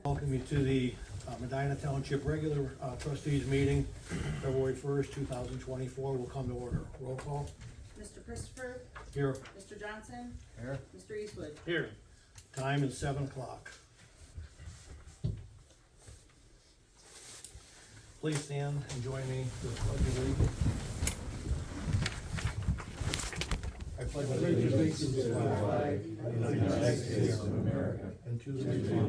Welcome you to the Medina Township regular trustees meeting, February 1st, 2024. Will come to order. Roll call. Mr. Christopher, Here. Mr. Johnson, Here. Mr. Eastwood. Here. Time is 7 o'clock. Please stand and join me for the pledge of allegiance. I pledge allegiance to the flag of the United States of America and to the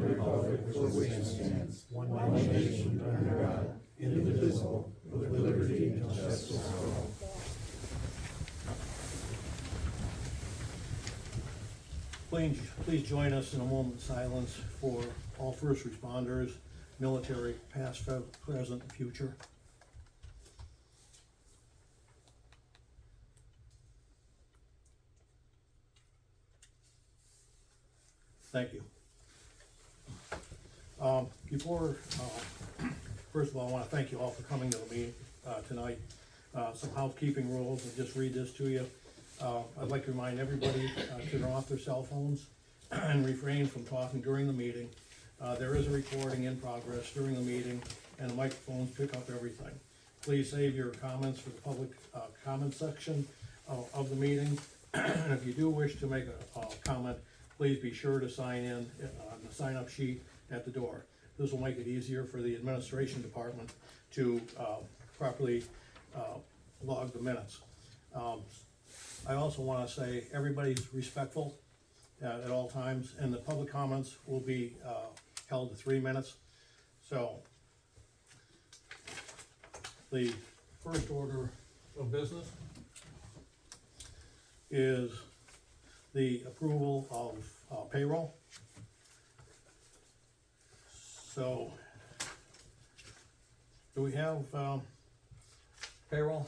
republic for which it stands, one nation under God, indivisible, with liberty and justice for all. Please join us in a moment of silence for all first responders, military, past, present, and future. Thank you. First of all, I want to thank you all for coming to the meeting tonight. Some housekeeping rules, I'll just read this to you. I'd like to remind everybody to turn off their cell phones and refrain from talking during the meeting. There is a recording in progress during the meeting, and the microphones pick up everything. Please save your comments for the public comment section of the meeting. And if you do wish to make a comment, please be sure to sign in on the sign-up sheet at the door. This will make it easier for the administration department to properly log the minutes. I also want to say everybody's respectful at all times, and the public comments will be held to 3 minutes. So the first order of business is the approval of payroll. So do we have payroll?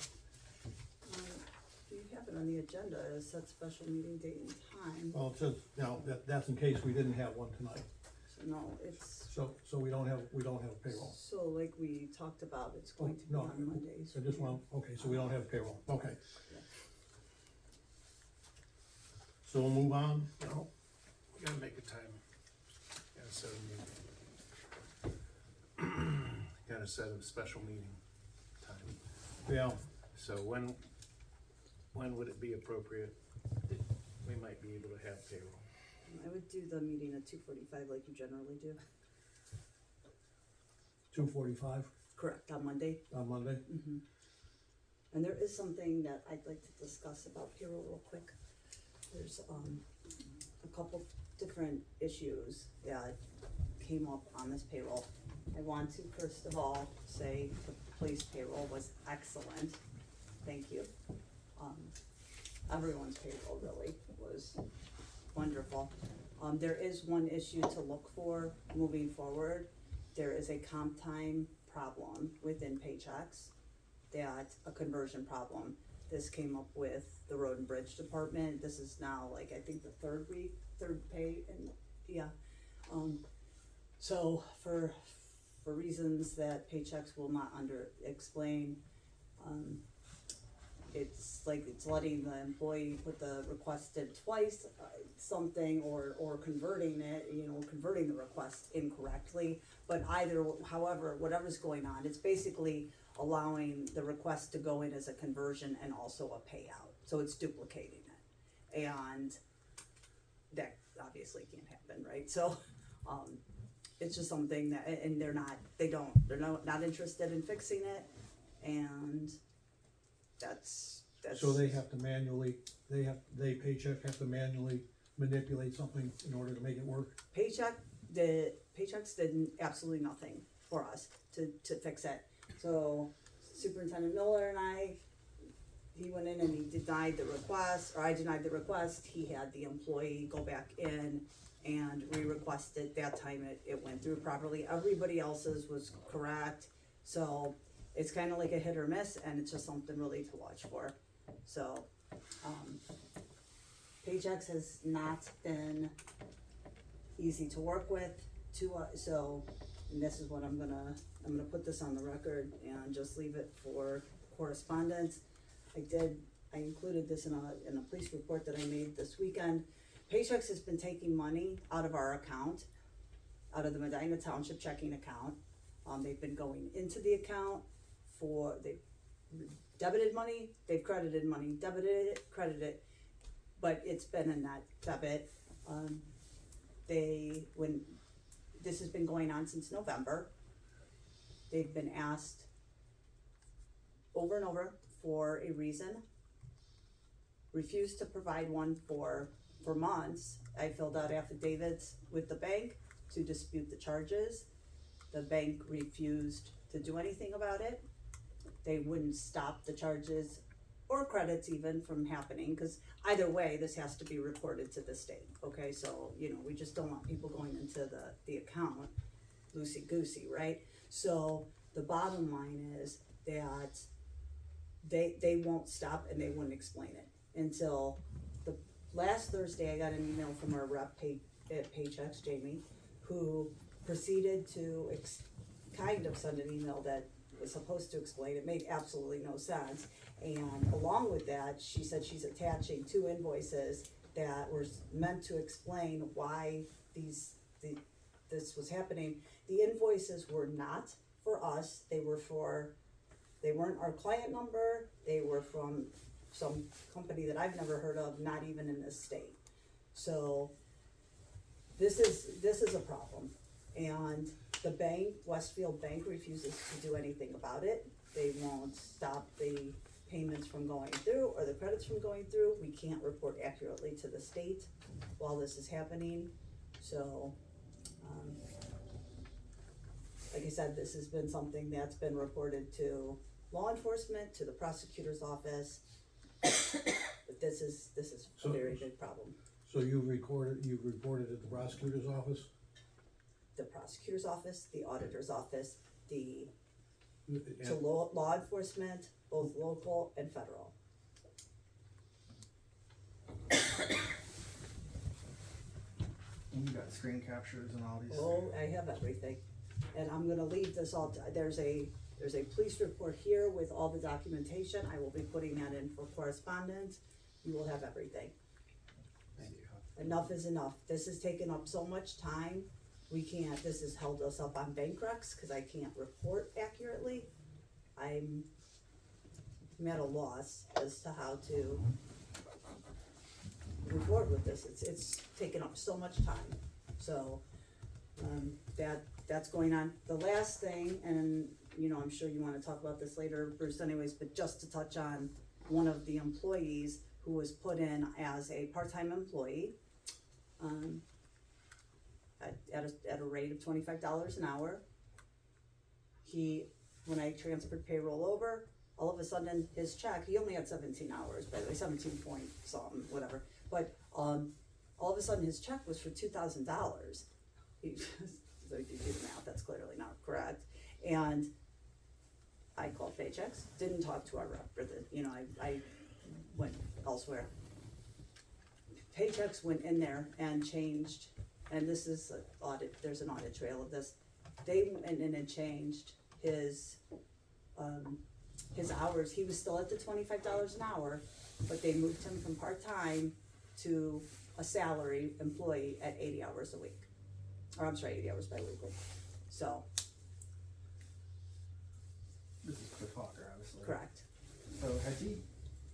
You have it on the agenda, it set special meeting date and time, Well, it says, that's in case we didn't have one tonight. so no, it's, So we don't have payroll. so like we talked about, it's going to be No, on Mondays. I just want, okay, so we don't have payroll, okay. So we'll move on. No, we gotta make a time. Gotta set a meeting. Gotta set a special meeting time. Yeah, So when would it be appropriate that we might be able to have payroll? I would do the meeting at 2:45 like you generally do. 2:45 Correct, on Monday. on Monday. And there is something that I'd like to discuss about payroll real quick. There's a couple different issues that came up on this payroll. I want to first of all say the police payroll was excellent, thank you. Everyone's payroll really was wonderful. There is one issue to look for moving forward. There is a comp time problem within paychecks, that a conversion problem. This came up with the road and bridge department. This is now like, I think the third pay, and yeah. So for reasons that paychecks will not explain, it's like it's letting the employee put the request in twice, something, or converting it, converting the request incorrectly. But however, whatever's going on, it's basically allowing the request to go in as a conversion and also a payout. So it's duplicating it. And that obviously can't happen, right? So, it's just something that, and they're not interested in fixing it, and that's. So they have to manually, paycheck have to manually manipulate something in order to make it work? Paychecks did absolutely nothing for us to fix it. So Superintendent Miller and he went in and he denied the request, or I denied the request. He had the employee go back in and re-request it. That time it went through properly. Everybody else's was correct. So it's kind of like a hit or miss, and it's just something really to watch for. So, Paychecks has not been easy to work with, and this is what I'm gonna put this on the record and just leave it for correspondence. I included this in a police report that I made this weekend. Paychecks has been taking money out of our account out of the Medina Township checking account. They've been going into the account they debited money, they've credited money, debited it, credited it, but it's been in that debit. When this has been going on since November, they've been asked over and over for a reason, refused to provide one for months. I filled out affidavits with the bank to dispute the charges. The bank refused to do anything about it. They wouldn't stop the charges or credits even from happening, because either way, this has to be reported to the state, okay? So, we just don't want people going into the account loosey-goosey, right? So the bottom line is that they won't stop and they wouldn't explain it until the last Thursday. I got an email from our rep at Paychecks, Jamie, who proceeded to kind of send an email that was supposed to explain. It made absolutely no sense. And along with that, she said she's attaching 2 invoices that were meant to explain why this was happening. The invoices were not for us. They weren't our client number. They were from some company that I've never heard of, not even in this state. So this is a problem. And the bank, Westfield Bank, refuses to do anything about it. They won't stop the payments from going through or the credits from going through. We can't report accurately to the state while this is happening. So, like I said, this has been something that's been reported to law enforcement, to the prosecutor's office. But this is a very big problem. So you've reported at the prosecutor's office? The prosecutor's office, the auditor's office, to And- law enforcement, both local and federal. And you got screen captures and all these. Oh, I have everything. And I'm gonna leave this all, there's a police report here with all the documentation. I will be putting that in for correspondence. You will have everything. Thank you. Enough is enough. This has taken up so much time. This has held us up on bank recs, cause I can't report accurately. I'm at a loss as to how to move forward with this. It's taken up so much time. So, that's going on. The last thing, and I'm sure you wanna talk about this later, Bruce, anyways, but just to touch on one of the employees who was put in as a part-time employee, at a rate of $25 an hour. When I transferred payroll over, all of a sudden his check, he only had 17 hours, by the way, 17 point something, whatever. But all of a sudden his check was for $2,000. So if you do the math, that's clearly not correct. And I called Paychecks, didn't talk to our rep, I went elsewhere. Paychecks went in there and changed, and this is an audit, there's an audit trail of this. They went in and changed his hours. He was still at the $25 an hour, but they moved him from part-time to a salary employee at 80 hours a week. Or I'm sorry, 80 hours bi-weekly. So, This is Cliff Hawker, obviously. correct. So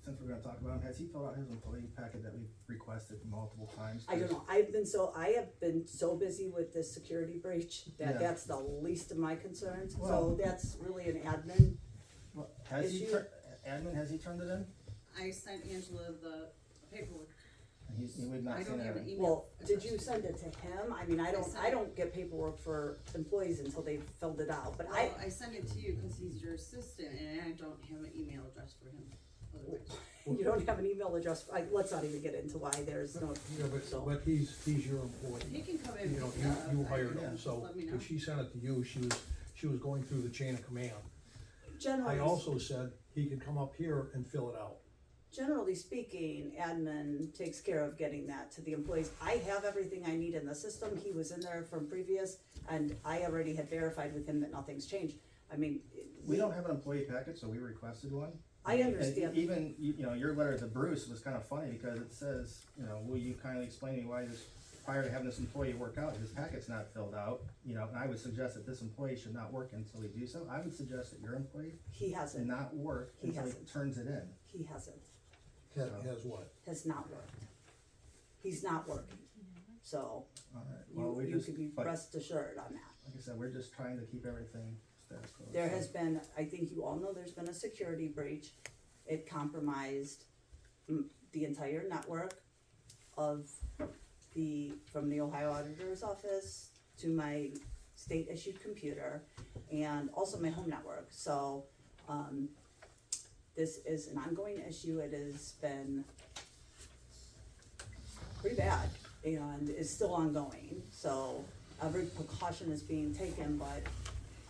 since we're gonna talk about him, has he filled out his employee packet that we've requested multiple times? I don't know, I have been so busy with this security breach that Yeah. that's the least of my concerns. So Well- that's really an admin. Well, has he issue. has he turned it in? I sent Angela the paperwork. And we've not I seen don't have it. an email. Well, did you send it to him? I mean, I don't get paperwork for employees until they've filled it out, but Well, I sent it to you because he's your assistant and I don't have an email address for him otherwise. you don't have an email address, let's not even get into why there's no, Yeah, so. but he's your employee. He can come in You and know, pick it up. you hired him, Yeah. so Let me know. when she sent it to you, she was going through the chain of command. Generally, I also said he could come up here and fill it out. generally speaking, admin takes care of getting that to the employees. I have everything I need in the system. He was in there from previous, and I already had verified with him that nothing's changed. I mean, We don't have an employee packet, so we requested one. I understand. And even, your letter to Bruce was kind of funny because it says, will you kindly explain to me why this prior to having this employee work out, his packet's not filled out, you know, and I would suggest that this employee should not work until we do so. I would suggest that your employee He hasn't, not work He until he hasn't. turns it in. he hasn't, Has what? has not worked. He's not working, so Alright, well, we you just, could be but, like rest assured on that. I said, we're just trying to keep everything status quo. There so- has been, I think you all know, there's been a security breach. It compromised the entire network of from the Ohio Auditor's Office to my state issued computer and also my home network. So, this is an ongoing issue. It has been pretty bad and is still ongoing. So every precaution is being taken, but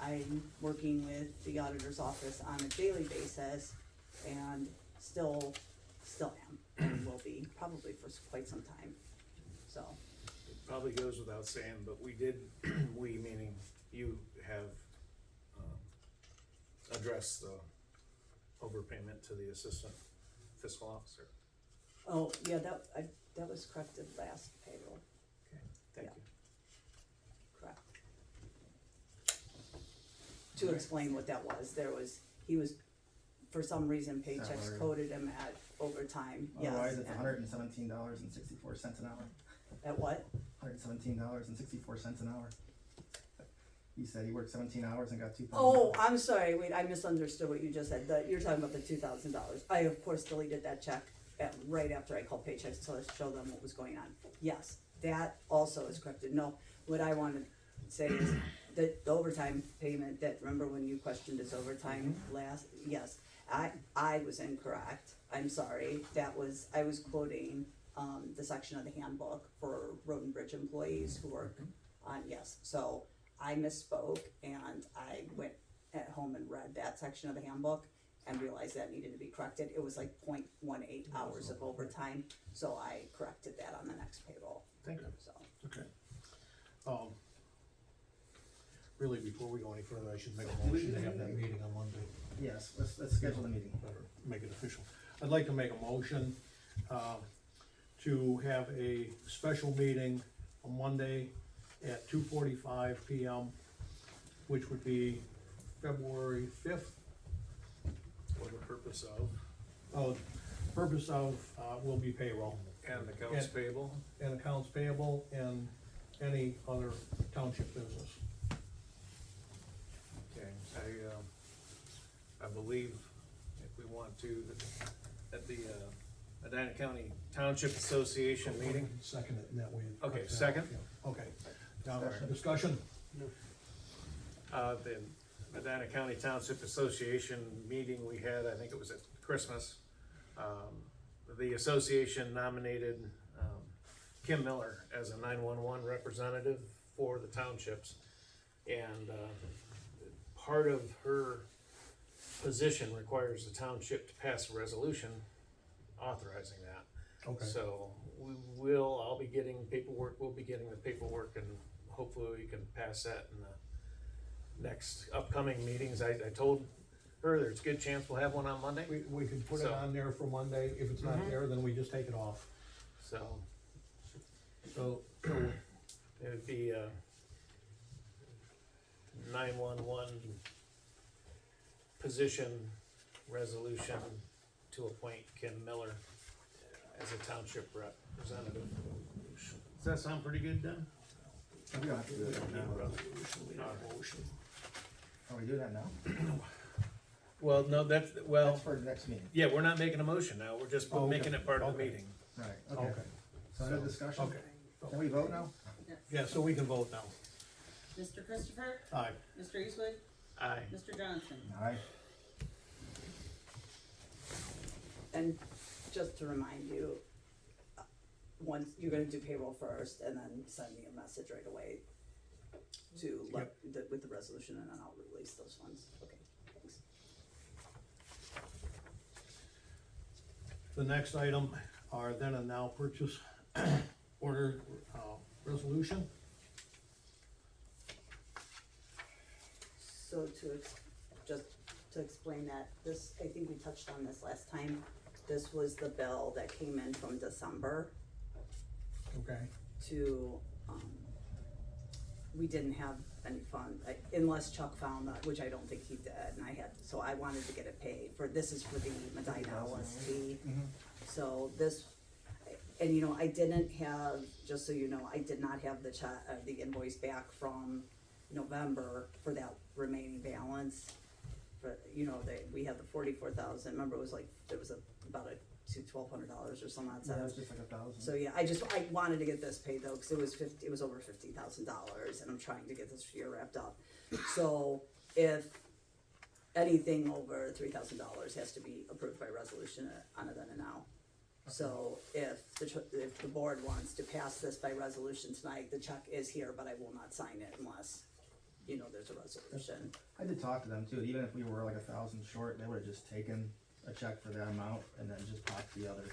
I'm working with the auditor's office on a daily basis and still am, and will be probably for quite some time, so. It probably goes without saying, but we did, we meaning you have, addressed the overpayment to the assistant fiscal officer. Oh, yeah, that was corrected last payroll, Okay, thank Yeah. you. correct. To explain what that was, he was, for some reason, paychecks Salary. coded him at overtime, yes. Otherwise, it's and- $117.64 an hour. At what? $117.64 an hour. He said he worked 17 hours and got $2,000. Oh, I'm sorry, wait, I misunderstood what you just said, you're talking about the $2,000. I of course deleted that check right after I called paychecks to show them what was going on. Yes, that also is corrected. No, what I wanted to say is that the overtime payment, that, remember when you questioned his overtime last, yes, I was incorrect, I'm sorry, I was quoting, the section of the handbook for road and bridge employees who work on, yes, so I misspoke and I went at home and read that section of the handbook and realized that needed to be corrected. It was like 0.18 hours of overtime, so I corrected that on the next payroll, Thank you. so. Okay. Really, before we go any further, I should make a motion to have that meeting on Monday. Yes, let's schedule the meeting. Better make it official. I'd like to make a motion, to have a special meeting on Monday at 2:45 PM, which would be February 5th. For the purpose of, Purpose of, will be payroll and accounts payable, and accounts payable and any other township business. okay, I believe if we want to, at the, Medina County Township Association meeting, Second it, and that way. it Okay, cuts out. second? Yeah. Okay. Now, Discussion. discussion? the Medina County Township Association meeting we had, I think it was at Christmas. The association nominated, Kim Miller as a 911 representative for the townships. And, part of her position requires the township to pass a resolution authorizing that. Okay. So I'll be getting paperwork, we'll be getting the paperwork, and hopefully we can pass that in the next upcoming meetings. I told her there's a good chance we'll have one on Monday, We could put it So- on there for Monday. If it's not there, then we just take it off. so So, it would be a 911 position resolution to appoint Kim Miller as a township representative. Does that sound pretty good, Dan? We don't have to do that now. Are we doing that now? Well, no, That's for the next meeting. yeah, we're not making a motion now, we're just Oh, okay. making it part of the Okay. meeting. Right, okay. okay, So no discussion? okay. Can we vote now? Yes. Yeah, so we can vote now. Mr. Christopher, Aye. Mr. Eastwood, Aye. Mr. Johnson. Aye. And just to remind you, once, you're gonna do payroll first and then send me a message right away to with the resolution, and then I'll release those funds, okay, thanks. The next item are then and now purchase order, resolution. So just to explain that, this, I think we touched on this last time, this was the bill that came in from December Okay. to, we didn't have any fund, unless Chuck found that, which I don't think he did, and so I wanted to get it paid this is for the Medina OST. So this, and you know, I didn't have, just so you know, I did not have the invoice back from November for that remaining balance. But, you know, we had the 44,000, remember it was like, there was about $1,200 or something like that. Yeah, it was just like 1,000. So yeah, I wanted to get this paid though, cause it was over $50,000 and I'm trying to get this year wrapped up. So if anything over $3,000 has to be approved by resolution on a then and now. So if the board wants to pass this by resolution tonight, the check is here, but I will not sign it unless, you know, there's a resolution. I did talk to them too, even if we were like 1,000 short, they would've just taken a check for that amount and then just popped the other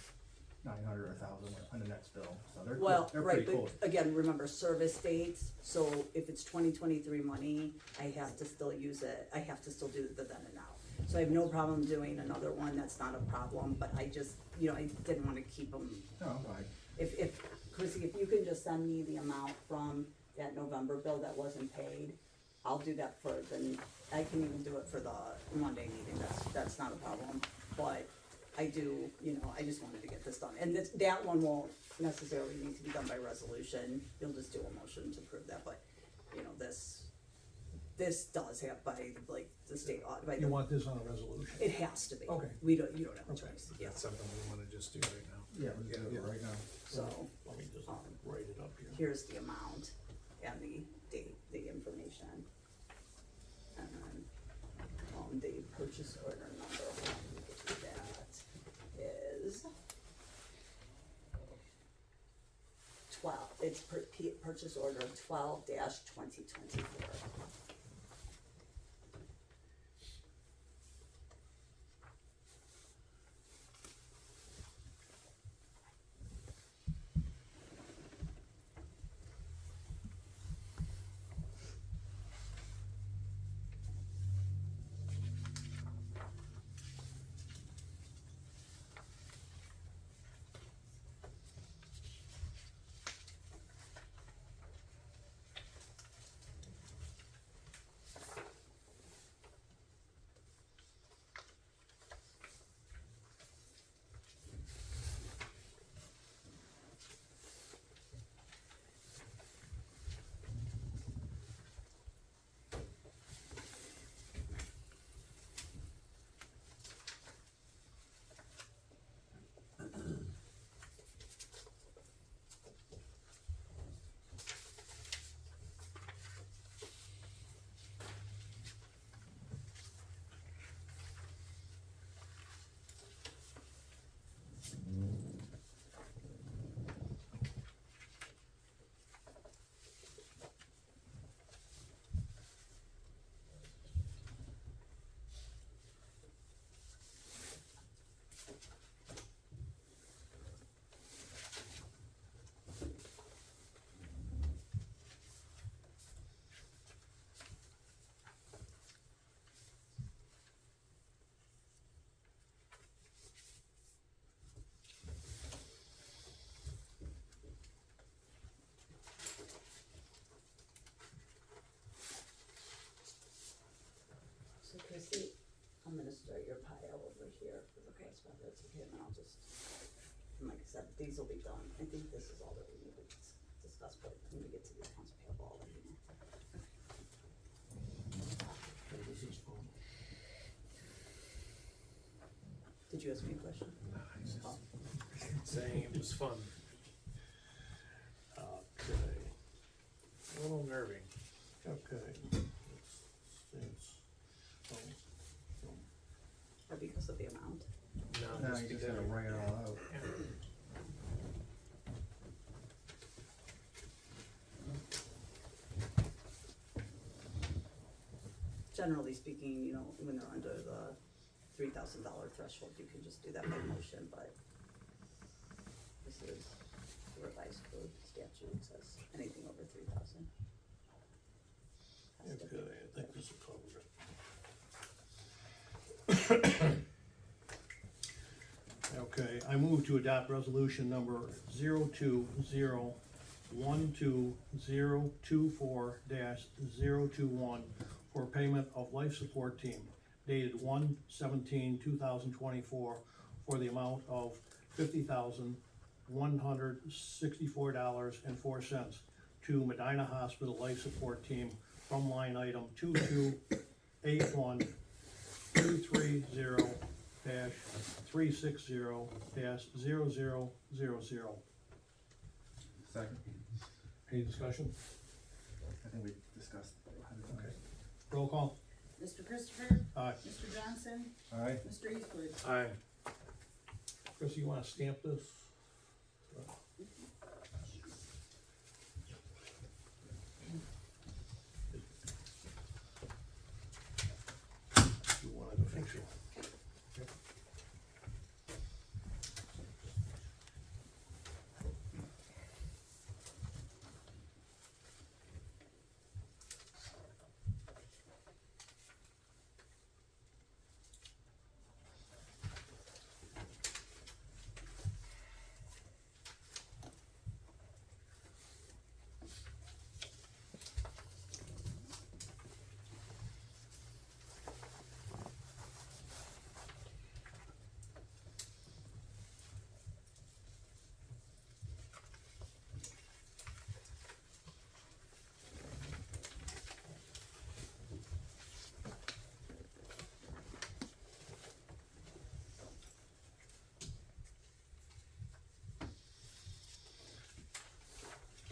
900 or 1,000 on the next bill, so they're cool. Well, They're right, pretty cool. but again, remember service dates, so if it's 2023 money, I have to still use it, I have to still do the then and now. So I have no problem doing another one, that's not a problem, but I just, you know, I didn't wanna keep them. No, fine. If, Chrissy, if you can just send me the amount from that November bill that wasn't paid, I'll do that I can even do it for the Monday meeting, that's not a problem, but I do, you know, I just wanted to get this done, and that one won't necessarily need to be done by resolution, you'll just do a motion to approve that, but, you know, this does have by, like, the state audit, by You the, want this on a resolution? it has to be. Okay. You don't have a Okay. choice, yeah, That's something we wanna just do right now. Yeah, let's do it right now. so, Let me just um, write it up here. here's the amount and the date, the information. And then, the purchase order number, that is 12, it's purchase order 12-2024. So Chrissy, I'm gonna start your pile over here for the first one, that's okay, and then I'll just, and like I said, these will be done, I think this is all that we need to discuss, but when we get to the accounts payable, I'll let you know. Okay, this is from, Did you ask me a question? Nice. Oh. Saying it was fun, okay, a little nerving. okay. Or because of the amount? No, Now just you just because- gotta write it all out. Yeah. Generally speaking, you know, when they're under the $3,000 threshold, you can just do that by motion, but this is the revised code statute, says anything over 3,000. Has to be. Okay, I think this will cover it. Okay, I move to adopt resolution number 020 1224-021 for payment of life support team dated 1/17/2024 for the amount of $50,164.04 to Medina Hospital Life Support Team from line item 2281-330-360-0000. Second. Any discussion? I think we discussed. Okay. Roll call. Mr. Christopher? Aye. Mr. Johnson? Alright, Mr. Eastwood? Aye. Chris, you wanna stamp this? You want it official?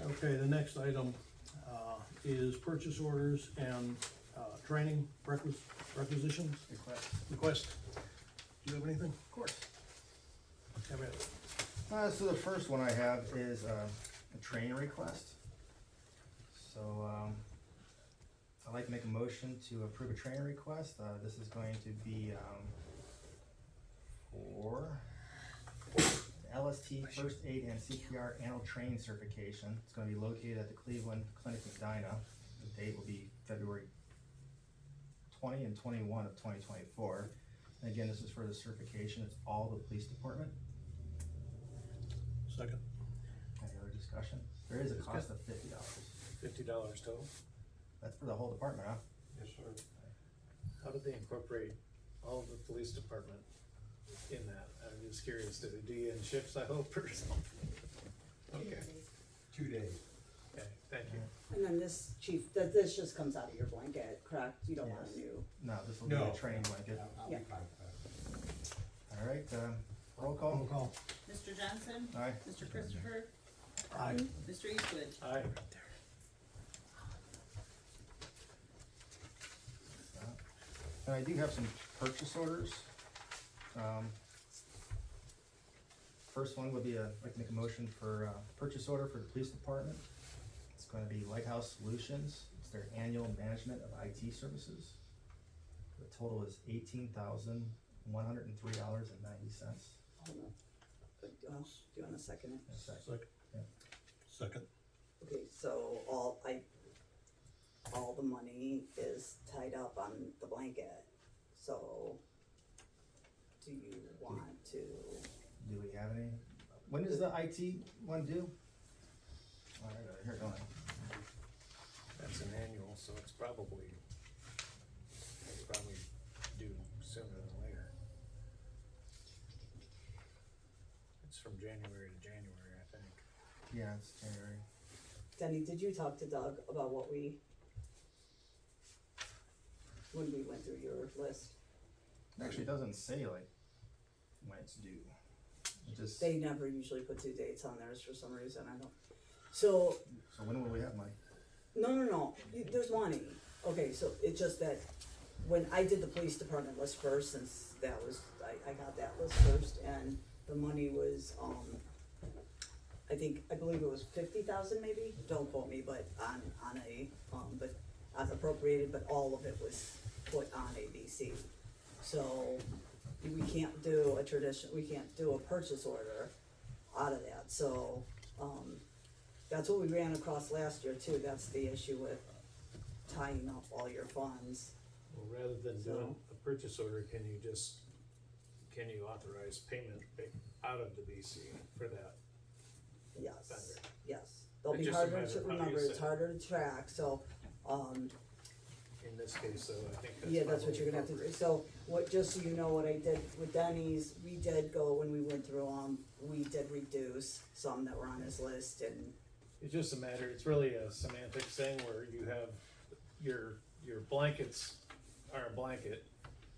Okay, the next item, is purchase orders and, training requisitions, request. Do you have anything? of course. Have it. So the first one I have is a training request. So, I'd like to make a motion to approve a training request. This is going to be, for LST First Aid and CPR Annual Training Certification. It's gonna be located at the Cleveland Clinic Medina. The date will be February 20 and 21 of 2024. And again, this is for the certification. It's all the police department. Second. Any other discussion? There is a cost of $50. $50 total. That's for the whole department, huh? Yes, sir. How did they incorporate all of the police department in that? I'm just curious, did they do you in shifts, I hope, or something? Okay, 2 days. okay, thank you. And then this, chief, this just comes out of your blanket, correct? You don't want a Yes. new, No, this will be No. a training blanket. I'll be Yeah. fine with that. All right, roll Roll call. call. Mr. Johnson? Aye. Mr. Christopher? Aye. Mr. Eastwood? Aye. And I do have some purchase orders. First one would be I'd like to make a motion for purchase order for the police department. It's gonna be Lighthouse Solutions. It's their annual management of IT services. The total is $18,103.90. hold on. Do you want a second? Second. Yeah. Second. Okay, so all the money is tied up on the blanket, so do you want to? Do we have any? When does the IT one due? Oh, I got it here, don't I? That's an annual, so it's probably due sooner than later. It's from January to January, I think. Yeah, it's January. Denny, did you talk to Doug about when we went through your list? Actually, it doesn't say like when it's due. It just, so They never usually put due dates on theirs for some reason, I don't. So, when will we have money? no, there's money. Okay, so it's just that when I did the police department list first, since that was, I got that list first, and the money was, I believe it was 50,000 maybe, don't quote me, but but appropriated, but all of it was put on ABC. So, we can't do we can't do a purchase order out of that, so, that's what we ran across last year too, that's the issue with tying up all your funds. Well, rather than doing a purchase order, can you authorize payment out of the BC for that? Yes, Vendor. yes, they'll It's be just a harder matter to of how you remember, it's say it. harder to track, so, In this case, though, I think that's. yeah, that's what probably you're gonna have to do. appropriate. So, what, just so you know, what I did with Denny's, we did go, when we went through, we did reduce some that were on his list, and, It's just a matter, it's really a semantic thing where you have your blankets are a blanket,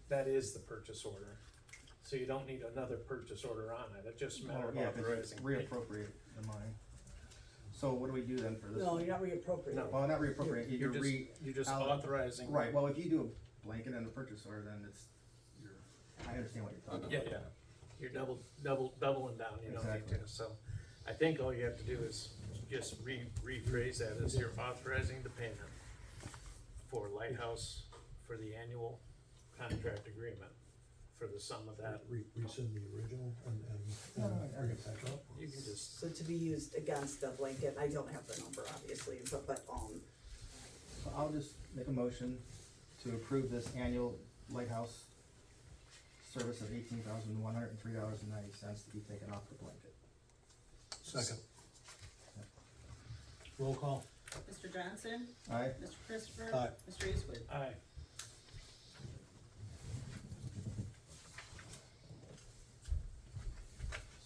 that is the purchase order. So you don't need another purchase order on it, it's just a matter of Yeah, but you authorizing. reappropriate the money. So what do we do then for this? no, one? you're not reappropriating. No. Well, not reappropriate, You're you're just allo- authorizing. right, well, if you do a blanket and a purchase order, then I understand what you're talking Yeah, about. yeah, you're doubling down, you don't need Exactly. to, so, I think all you have to do is just rephrase that as you're authorizing the payment for Lighthouse for the annual contract agreement for the sum of that. Rescind the original and No, bring it back up. You can just, So to be used against the blanket, I don't have the number, obviously, but, So I'll just make a motion to approve this annual lighthouse service of $18,103.90 to be taken off the blanket. Second. Roll call. Mr. Johnson? Aye? Mr. Christopher? Aye. Mr. Eastwood? aye,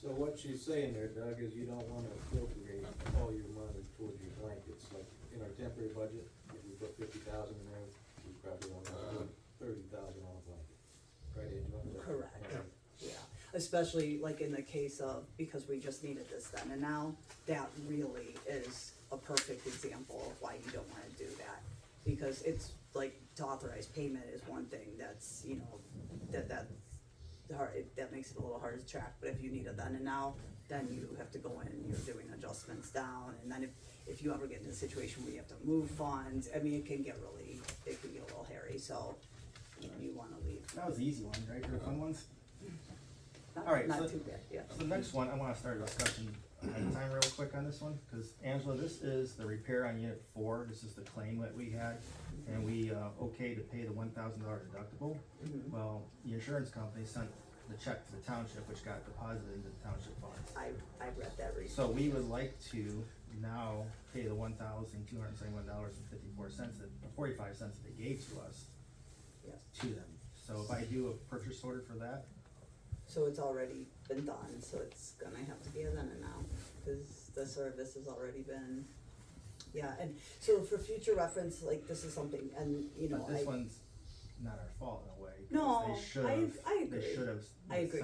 So what she's saying there, Doug, is you don't wanna appropriate all your money towards your blankets, like in our temporary budget, if we put 50,000 in there, we probably want to put 30,000 on a blanket. Right, Angela? correct, Okay. yeah. Especially like in the case of, because we just needed this then and now, that really is a perfect example of why you don't wanna do that. Because it's like, to authorize payment is one thing, that's, you know, that's hard, that makes it a little harder to track, but if you need a then and now, then you have to go in, you're doing adjustments down, and then if you ever get in a situation where you have to move funds, I mean, it can get a little hairy, so, you know, you wanna leave. That was the easy one, right, for the fun ones? Not- All right, Not so- too bad, yeah. So the next one, I wanna start a discussion ahead of time real quick on this one, cause Angela, this is the repair on unit 4, this is the claim that we had, and we, okay to pay the $1,000 deductible. Mhm. Well, the insurance company sent the check to the township, which got deposited into the township funds. I read that recently. So we would like to now pay the $1,271.54, or 45 cents that they gave to us, Yes. to them. So if I do a purchase order for that, So it's already been done, so it's gonna have to be a then and now, cause the service has already been, yeah, and so for future reference, like, this is something, and, you know, but this one's not our fault in a way. 'cause No, they should've- I agree. They should have. I agree.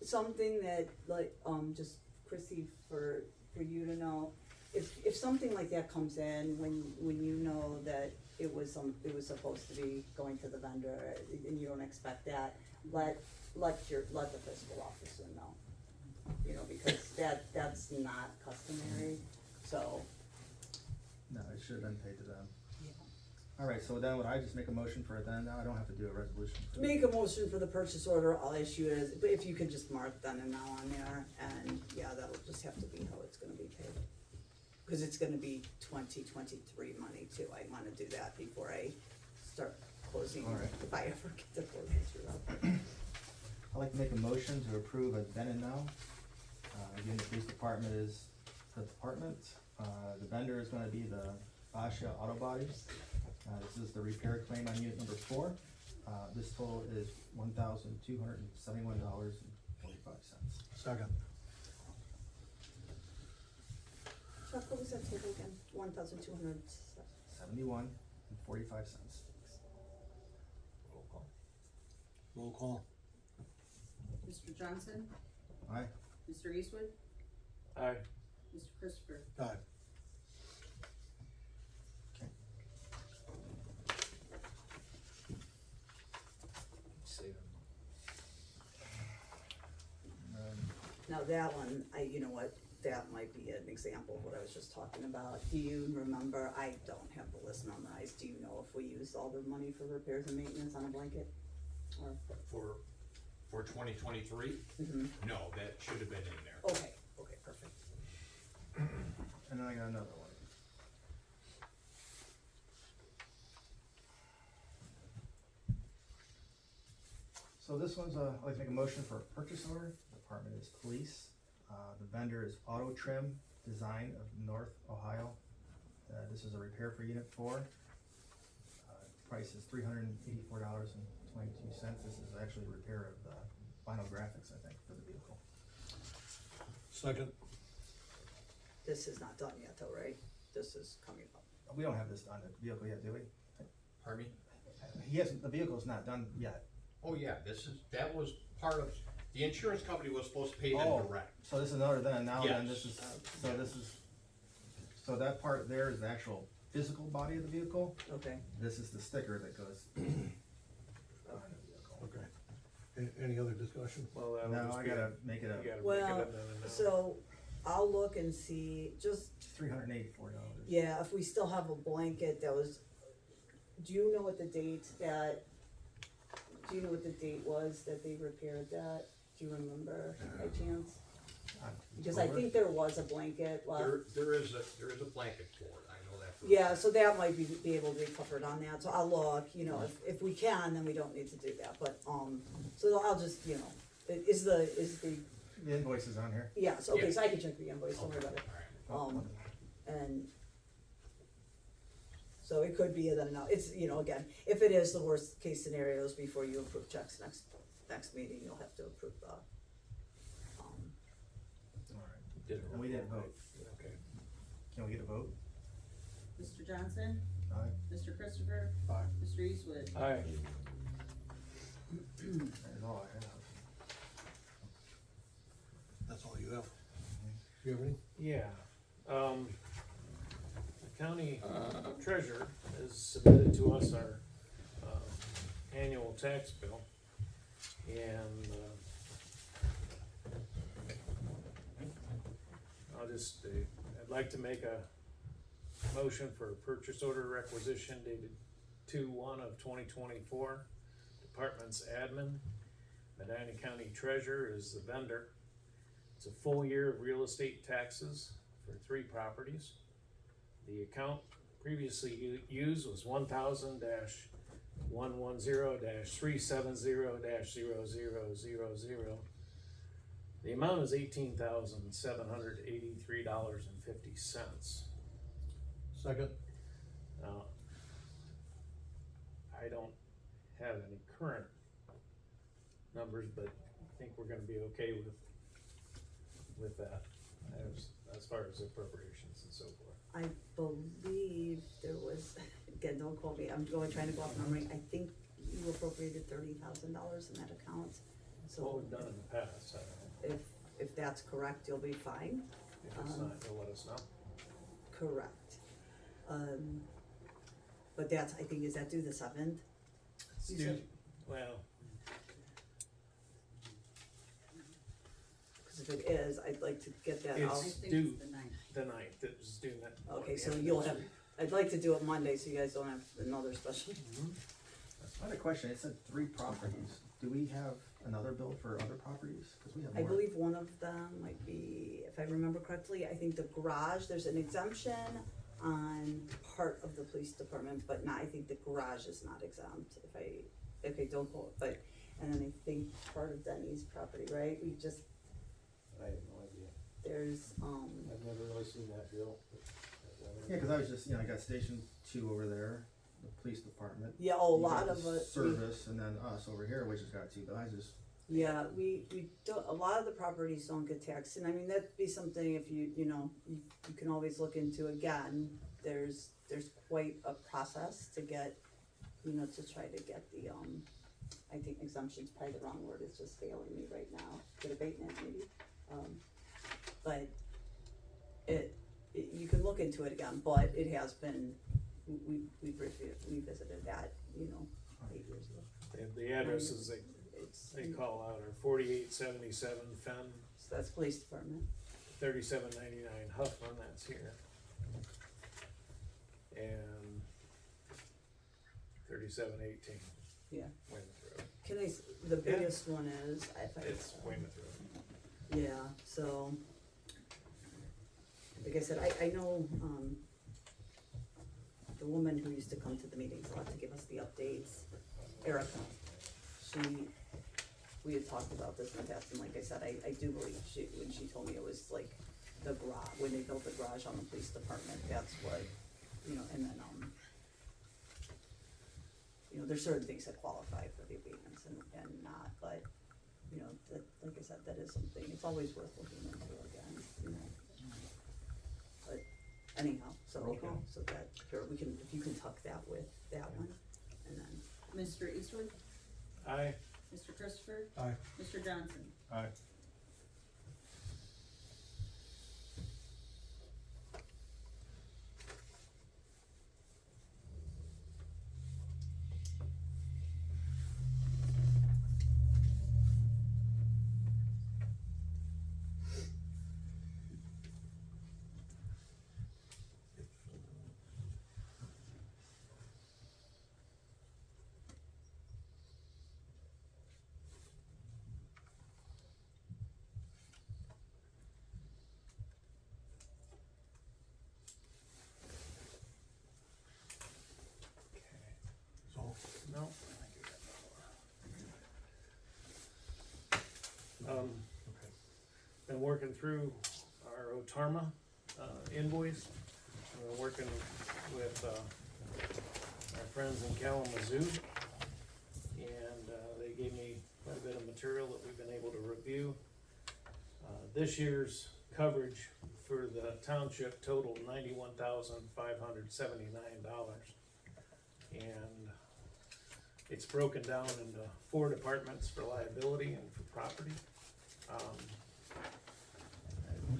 Something that, like, just Chrissy, for you to know, if something like that comes in, when you know that it was supposed to be going to the vendor, and you don't expect that, let the fiscal officer know. You know, because that's not customary, so, No, it should have been paid to them. yeah. Alright, so then would I just make a motion for it then? Now I don't have to do a resolution. for it. Make a motion for the purchase order, I'll issue it as, but if you could just mark then and now on there, and yeah, that'll just have to be how it's gonna be paid. Cause it's gonna be 2023 money too, I wanna do that before I start closing, All right. if I ever get to close this year up. I'd like to make a motion to approve a then and now. Again, the police department is the department. The vendor is gonna be the Basha Auto Bodies. This is the repair claim on unit number 4. This total is $1,271.45. Second. Chuck, what was that total again? 1,200. 71.45. roll call. Roll call. Mr. Johnson? Aye. Mr. Eastwood? Aye. Mr. Christopher? Aye. Save them. Now that one, you know what, that might be an example of what I was just talking about. Do you remember, I don't have the list memorized, do you know if we used all the money for repairs and maintenance on a blanket? Or, For 2023? mhm. No, that should have been in there. Okay, perfect. And then I got another one. So this one's, I'd like to make a motion for a purchase order. The department is police. The vendor is Auto Trim Design of North Ohio. This is a repair for unit 4. Price is $384.22. This is actually a repair of the vinyl graphics, I think, for the vehicle. Second. This is not done yet though, right? This is coming up. We don't have this on the vehicle yet, do we? Pardon me? He hasn't, the vehicle's not done yet. Oh, yeah, that was part of, the insurance company was supposed to pay them Oh, direct. so this is another then, now then, Yes. so that part there is the actual physical body of the vehicle. Okay. This is the sticker that goes on the vehicle. Okay. Any other discussion? Well, that'll Now just I be gotta a- make it you a gotta make it Well, a no. so I'll look and see, just, $384. yeah, if we still have a blanket that was, do you know what the date was that they repaired that? Do you remember by chance? Because I think there was a blanket left. There is a blanket for it, I know that. for a Yeah, fact. so that might be able to be covered on that, so I'll look, you know, if we can, then we don't need to do that, but, so I'll just, you know, is the, The invoice is on here. yes, okay, Yes. so I can check the invoice, don't worry about it. All right. And so it could be a then, it's, you know, again, if it is the worst case scenarios, before you approve checks next meeting, you'll have to approve the, Alright, Did it and we didn't vote. Okay. Can we get a vote? Mr. Johnson, Aye. Mr. Christopher, Aye. Mr. Eastwood. Aye. That is all I have. That's all you have. You have any? Yeah, the county treasurer has submitted to us our, annual tax bill. And, I'd like to make a motion for a purchase order requisition dated 2/1/2024. Department's admin, Medina County treasurer is the vendor. It's a full year of real estate taxes for 3 properties. The account previously used was 1000-110-370-0000. The amount is $18,783.50. Second. Now, I don't have any current numbers, but I think we're gonna be okay with that, as far as appropriations and so forth. I believe there was, again, don't quote me, I'm trying to go off memory, I think you appropriated $30,000 in that account. What So we've done in the past, I don't know, if that's correct, you'll be fine. if it's not, you'll let us know. Correct. But that's, I think, is that due the 7th? You Stu- said- Well, Cause if it is, I'd like to get that I out. It's think due. it's the 9th. the 9th, it was due that. Okay, so you'll have, I'd like to do it Monday, so you guys don't have another special. I had a question, it said 3 properties. Do we have another bill for other properties? Cause we have I more. believe one of them might be, if I remember correctly, I think the garage, there's an exemption on part of the police department, but not, I think the garage is not exempt, okay, don't quote, but, and then I think part of Denny's property, right? We just, I have no idea. there's, I've never really seen that bill. Yeah, cause I was just, I got Station 2 over there, the police department. yeah, oh, a You lot got of the it. Service, and then us over here, which has got 2, but I just, Yeah, we don't, a lot of the properties don't get taxed, and I mean, that'd be something if you can always look into again. There's quite a process to get, to try to get the, I think exemption's probably the wrong word, it's just failing me right now, get abatement maybe. But you can look into it again, but it has been, we revisited that, 8 years ago. And the addresses they call out are 4877 Fenn, So that's police department. 3799 Huffman, that's here. And 3718 Yeah. Weymouth Road. The biggest one is, It's Weymouth Road. yeah, so, like I said, I know, the woman who used to come to the meetings a lot to give us the updates, Erica, we had talked about this in the past, and like I said, I do believe when she told me it was like the garage, when they built the garage on the police department, that's what, you know, and then, you know, there's certain things that qualify for the abatements and not, but, you know, that, like I said, that is something, it's always worth looking into again, you know. But anyhow, so, Okay. so that, here, we can, if you can tuck that with that one, and then, Mr. Eastwood, Aye. Mr. Christopher, Aye. Mr. Johnson. Aye. So, No, I think we got more. okay. Been working through our Otarma, invoice. We're working with, our friends in Kalamazoo. And, they gave me quite a bit of material that we've been able to review. This year's coverage for the township totaled $91,579. And it's broken down into 4 departments for liability and for property. I'd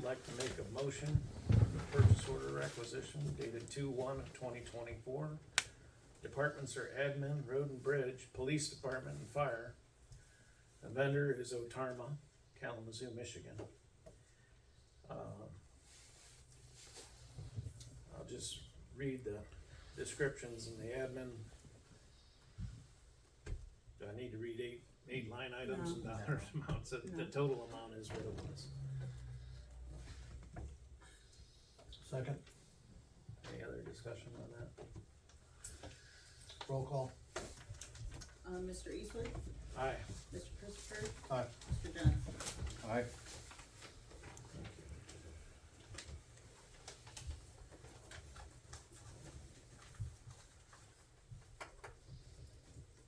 like to make a motion for purchase order requisition dated 2/1/2024. Departments are admin, road and bridge, police department and fire. The vendor is Otarma, Kalamazoo, Michigan. I'll just read the descriptions in the admin. Do I need to read eight line items and dollar amounts? The total amount is what it was. Second, Any other discussion on that? roll call. Mr. Eastwood, Aye. Mr. Christopher, Aye. Mr. Johnson. Aye.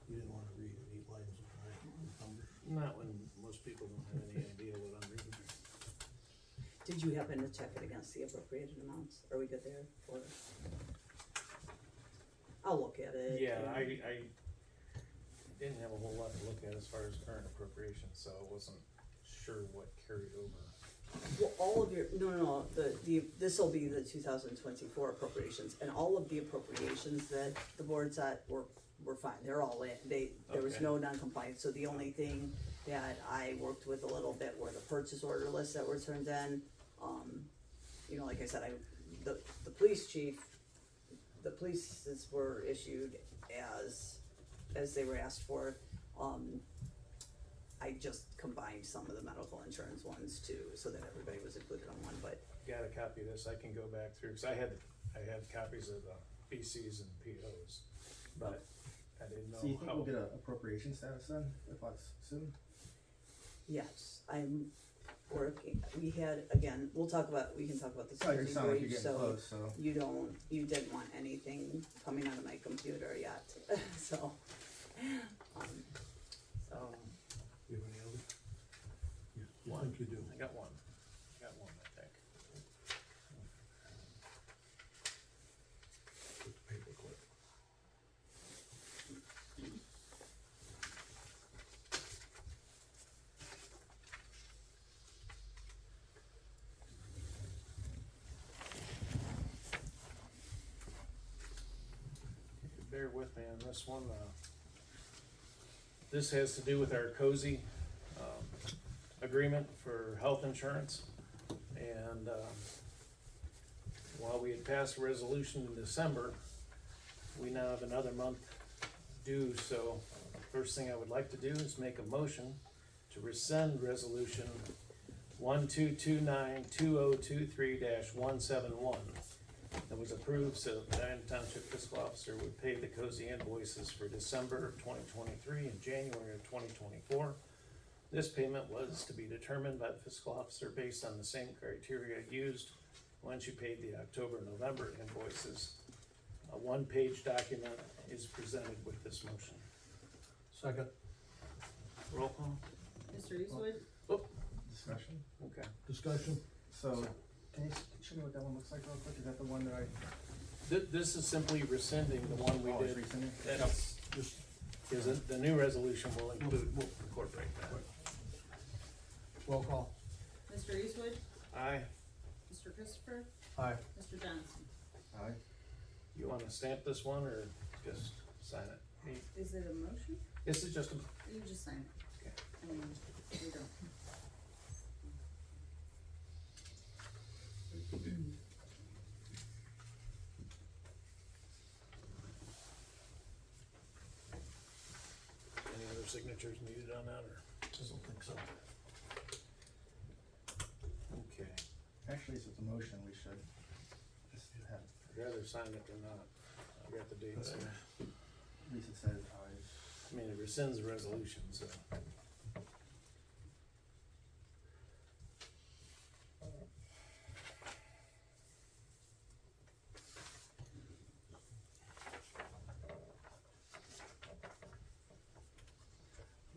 You didn't wanna read 8 lines of numbers. Not when most people don't have any idea what I'm reading. did you happen to check it against the appropriated amounts? Are we good there, or? I'll look at it. Yeah, and- I didn't have a whole lot to look at as far as current appropriations, so I wasn't sure what carried over. Well, all of your, no, this'll be the 2024 appropriations, and all of the appropriations that the board set were fine, they're all in, there was Okay. no non-compliance, so the only thing that I worked with a little bit were the purchase order lists that were turned in. You know, like I said, the police chief, the polices were issued as they were asked for. I just combined some of the medical insurance ones too, so that everybody was included on one, but Got a copy of this, I can go back through, cause I had copies of the PCs and POs, but I didn't know So you think how. we'll get a appropriation status then, if us soon? yes, I'm working, we can talk about this Oh, you in sound like you're brief, getting so close, so. you didn't want anything coming out of my computer yet, so, You have any other? You One. think you do? I got one, I think. With the paperclip. Bear with me on this one, this has to do with our cozy, agreement for health insurance. And, while we had passed a resolution in December, we now have another month due, so first thing I would like to do is make a motion to rescind resolution 12292023-171 that was approved, so the Medina Township fiscal officer would pay the cozy invoices for December of 2023 and January of 2024 This payment was to be determined by the fiscal officer based on the same criteria used when she paid the October, November invoices. A one-page document is presented with this motion. Second. Roll call? Mr. Eastwood? Discussion? Okay. Discussion? So, can you show me what that one looks like real quick? Is that the one that I? This is simply rescinding the one we Oh, it's did. rescinding? That's, Just, because the new resolution will incorporate that. roll call. Mr. Eastwood? Aye. Mr. Christopher? Aye. Mr. Johnson? Aye. You wanna stamp this one or just sign it? Is it a motion? This is just a, You just sign it. Okay. I mean, we don't. any other signatures needed on that or? I don't think so. Okay. Actually, since it's a motion, we should just have, I'd rather sign it than not. I got the dates here. at least it says aye. I mean, it rescinds the resolution, so.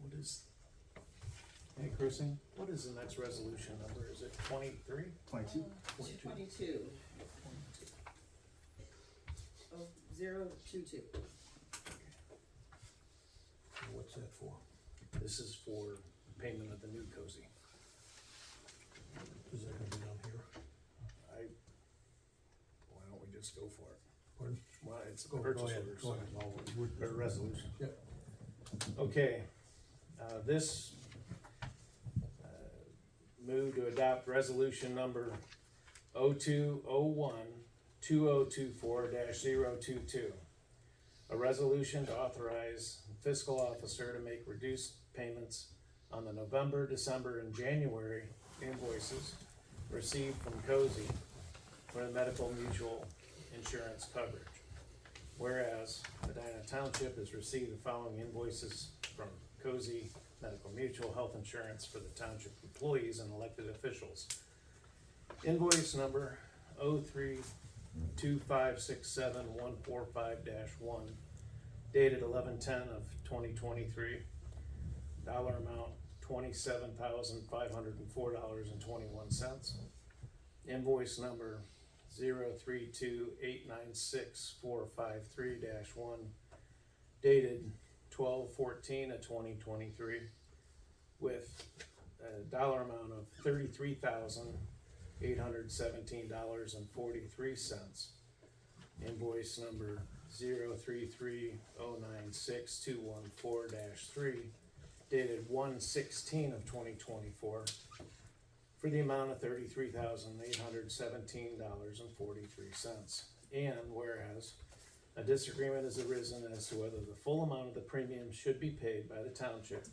What is, hey, Chrissy, what is the next resolution number? Is it 23? 22? 22. Oh, 022. What's that for? This is for payment of the new cozy. Is that gonna be down here? Why don't we just go for it? Pardon? Well, it's a Go purchase ahead, order, go so, ahead. or resolution. Yep. Okay, this, move to adopt resolution number 0201-2024-022. A resolution to authorize fiscal officer to make reduced payments on the November, December, and January invoices received from cozy for the medical mutual insurance coverage. Whereas Medina Township has received the following invoices from cozy Medical Mutual Health Insurance for the township employees and elected officials. Invoice number 032567-145-1, dated 11/10 of 2023. Dollar amount $27,504.21. Invoice number 032896-453-1, dated 12/14 of 2023, with a dollar amount of $33,817.43. Invoice number 033096-214-3, dated 1/16 of 2024, for the amount of $33,817.43. And whereas a disagreement has arisen as to whether the full amount of the premium should be paid by the township,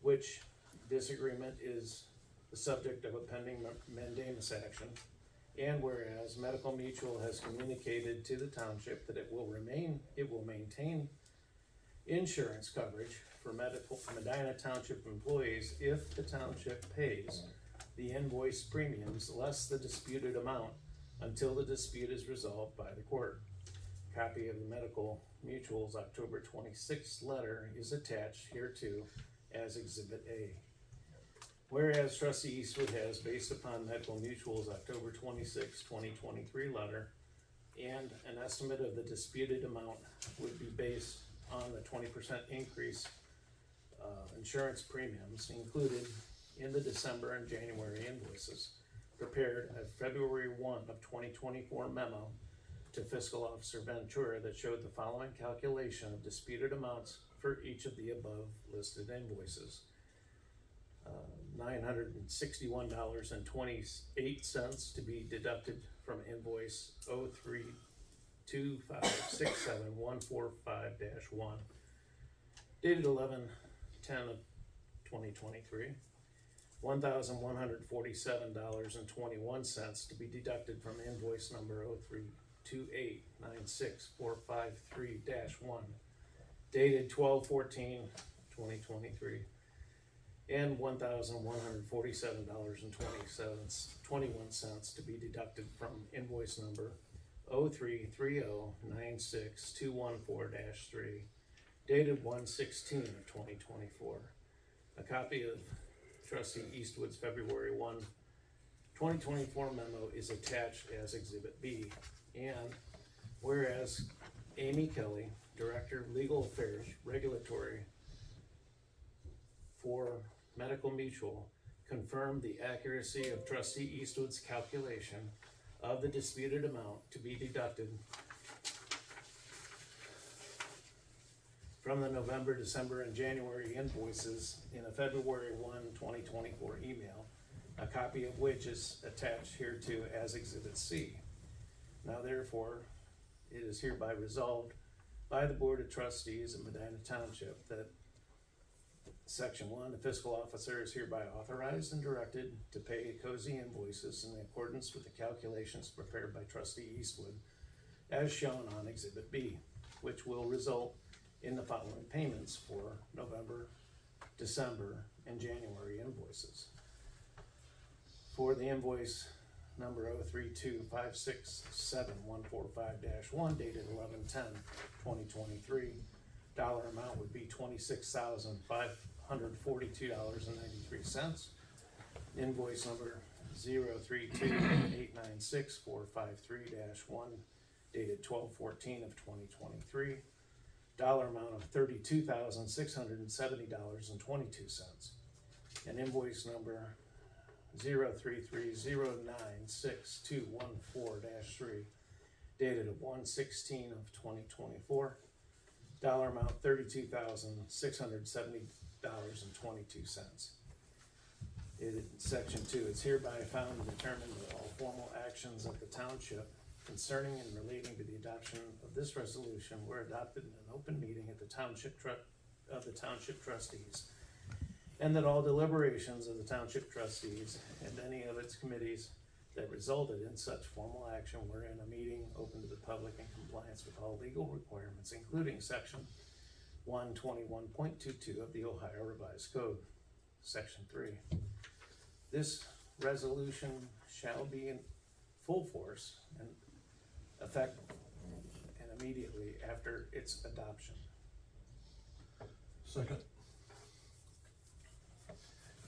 which disagreement is the subject of a pending mandamus action. And whereas Medical Mutual has communicated to the township that it will maintain insurance coverage for Medina Township employees if the township pays the invoice premiums less the disputed amount until the dispute is resolved by the court. Copy of the Medical Mutual's October 26th letter is attached hereto as Exhibit A. Whereas Trustee Eastwood has, based upon Medical Mutual's October 26, 2023 letter, and an estimate of the disputed amount would be based on the 20% increase insurance premiums included in the December and January invoices, prepared a February 1 of 2024 memo to Fiscal Officer Ventura that showed the following calculation of disputed amounts for each of the above listed invoices. $961.28 to be deducted from invoice 032567-145-1, dated 11/10 of 2023. $1,147.21 to be deducted from invoice number 032896-453-1, dated 12/14/2023. and $1,147.21 to be deducted from invoice number 0330962214-3, dated 1/16/2024. A copy of Trustee Eastwood's February 1, 2024 memo is attached as Exhibit B. And whereas Amy Kelly, Director of Legal Affairs, Regulatory for Medical Mutual, confirmed the accuracy of Trustee Eastwood's calculation of the disputed amount to be deducted from the November, December, and January invoices in a February 1, 2024 email, a copy of which is attached hereto as Exhibit C. Now therefore, it is hereby resolved by the Board of Trustees of Medina Township that Section 1, the fiscal officer is hereby authorized and directed to pay cozy invoices in accordance with the calculations prepared by Trustee Eastwood as shown on Exhibit B, which will result in the following payments for November, December, and January invoices. For the invoice number 032567145-1 dated 11/10/2023, dollar amount would be $26,542.93. Invoice number 032896453-1 dated 12/14/2023, dollar amount of $32,670.22. And invoice number 033096214-3 dated 1/16/2024, dollar amount $32,670.22. Section 2, it's hereby found and determined that all formal actions of the township concerning and relating to the adoption of this resolution were adopted in an open meeting at the township trustees, and that all deliberations of the township trustees and any of its committees that resulted in such formal action were in a meeting open to the public in compliance with all legal requirements, including section 121.22 of the Ohio Revised Code. Section 3. This resolution shall be in full force and effect and immediately after its adoption. Second.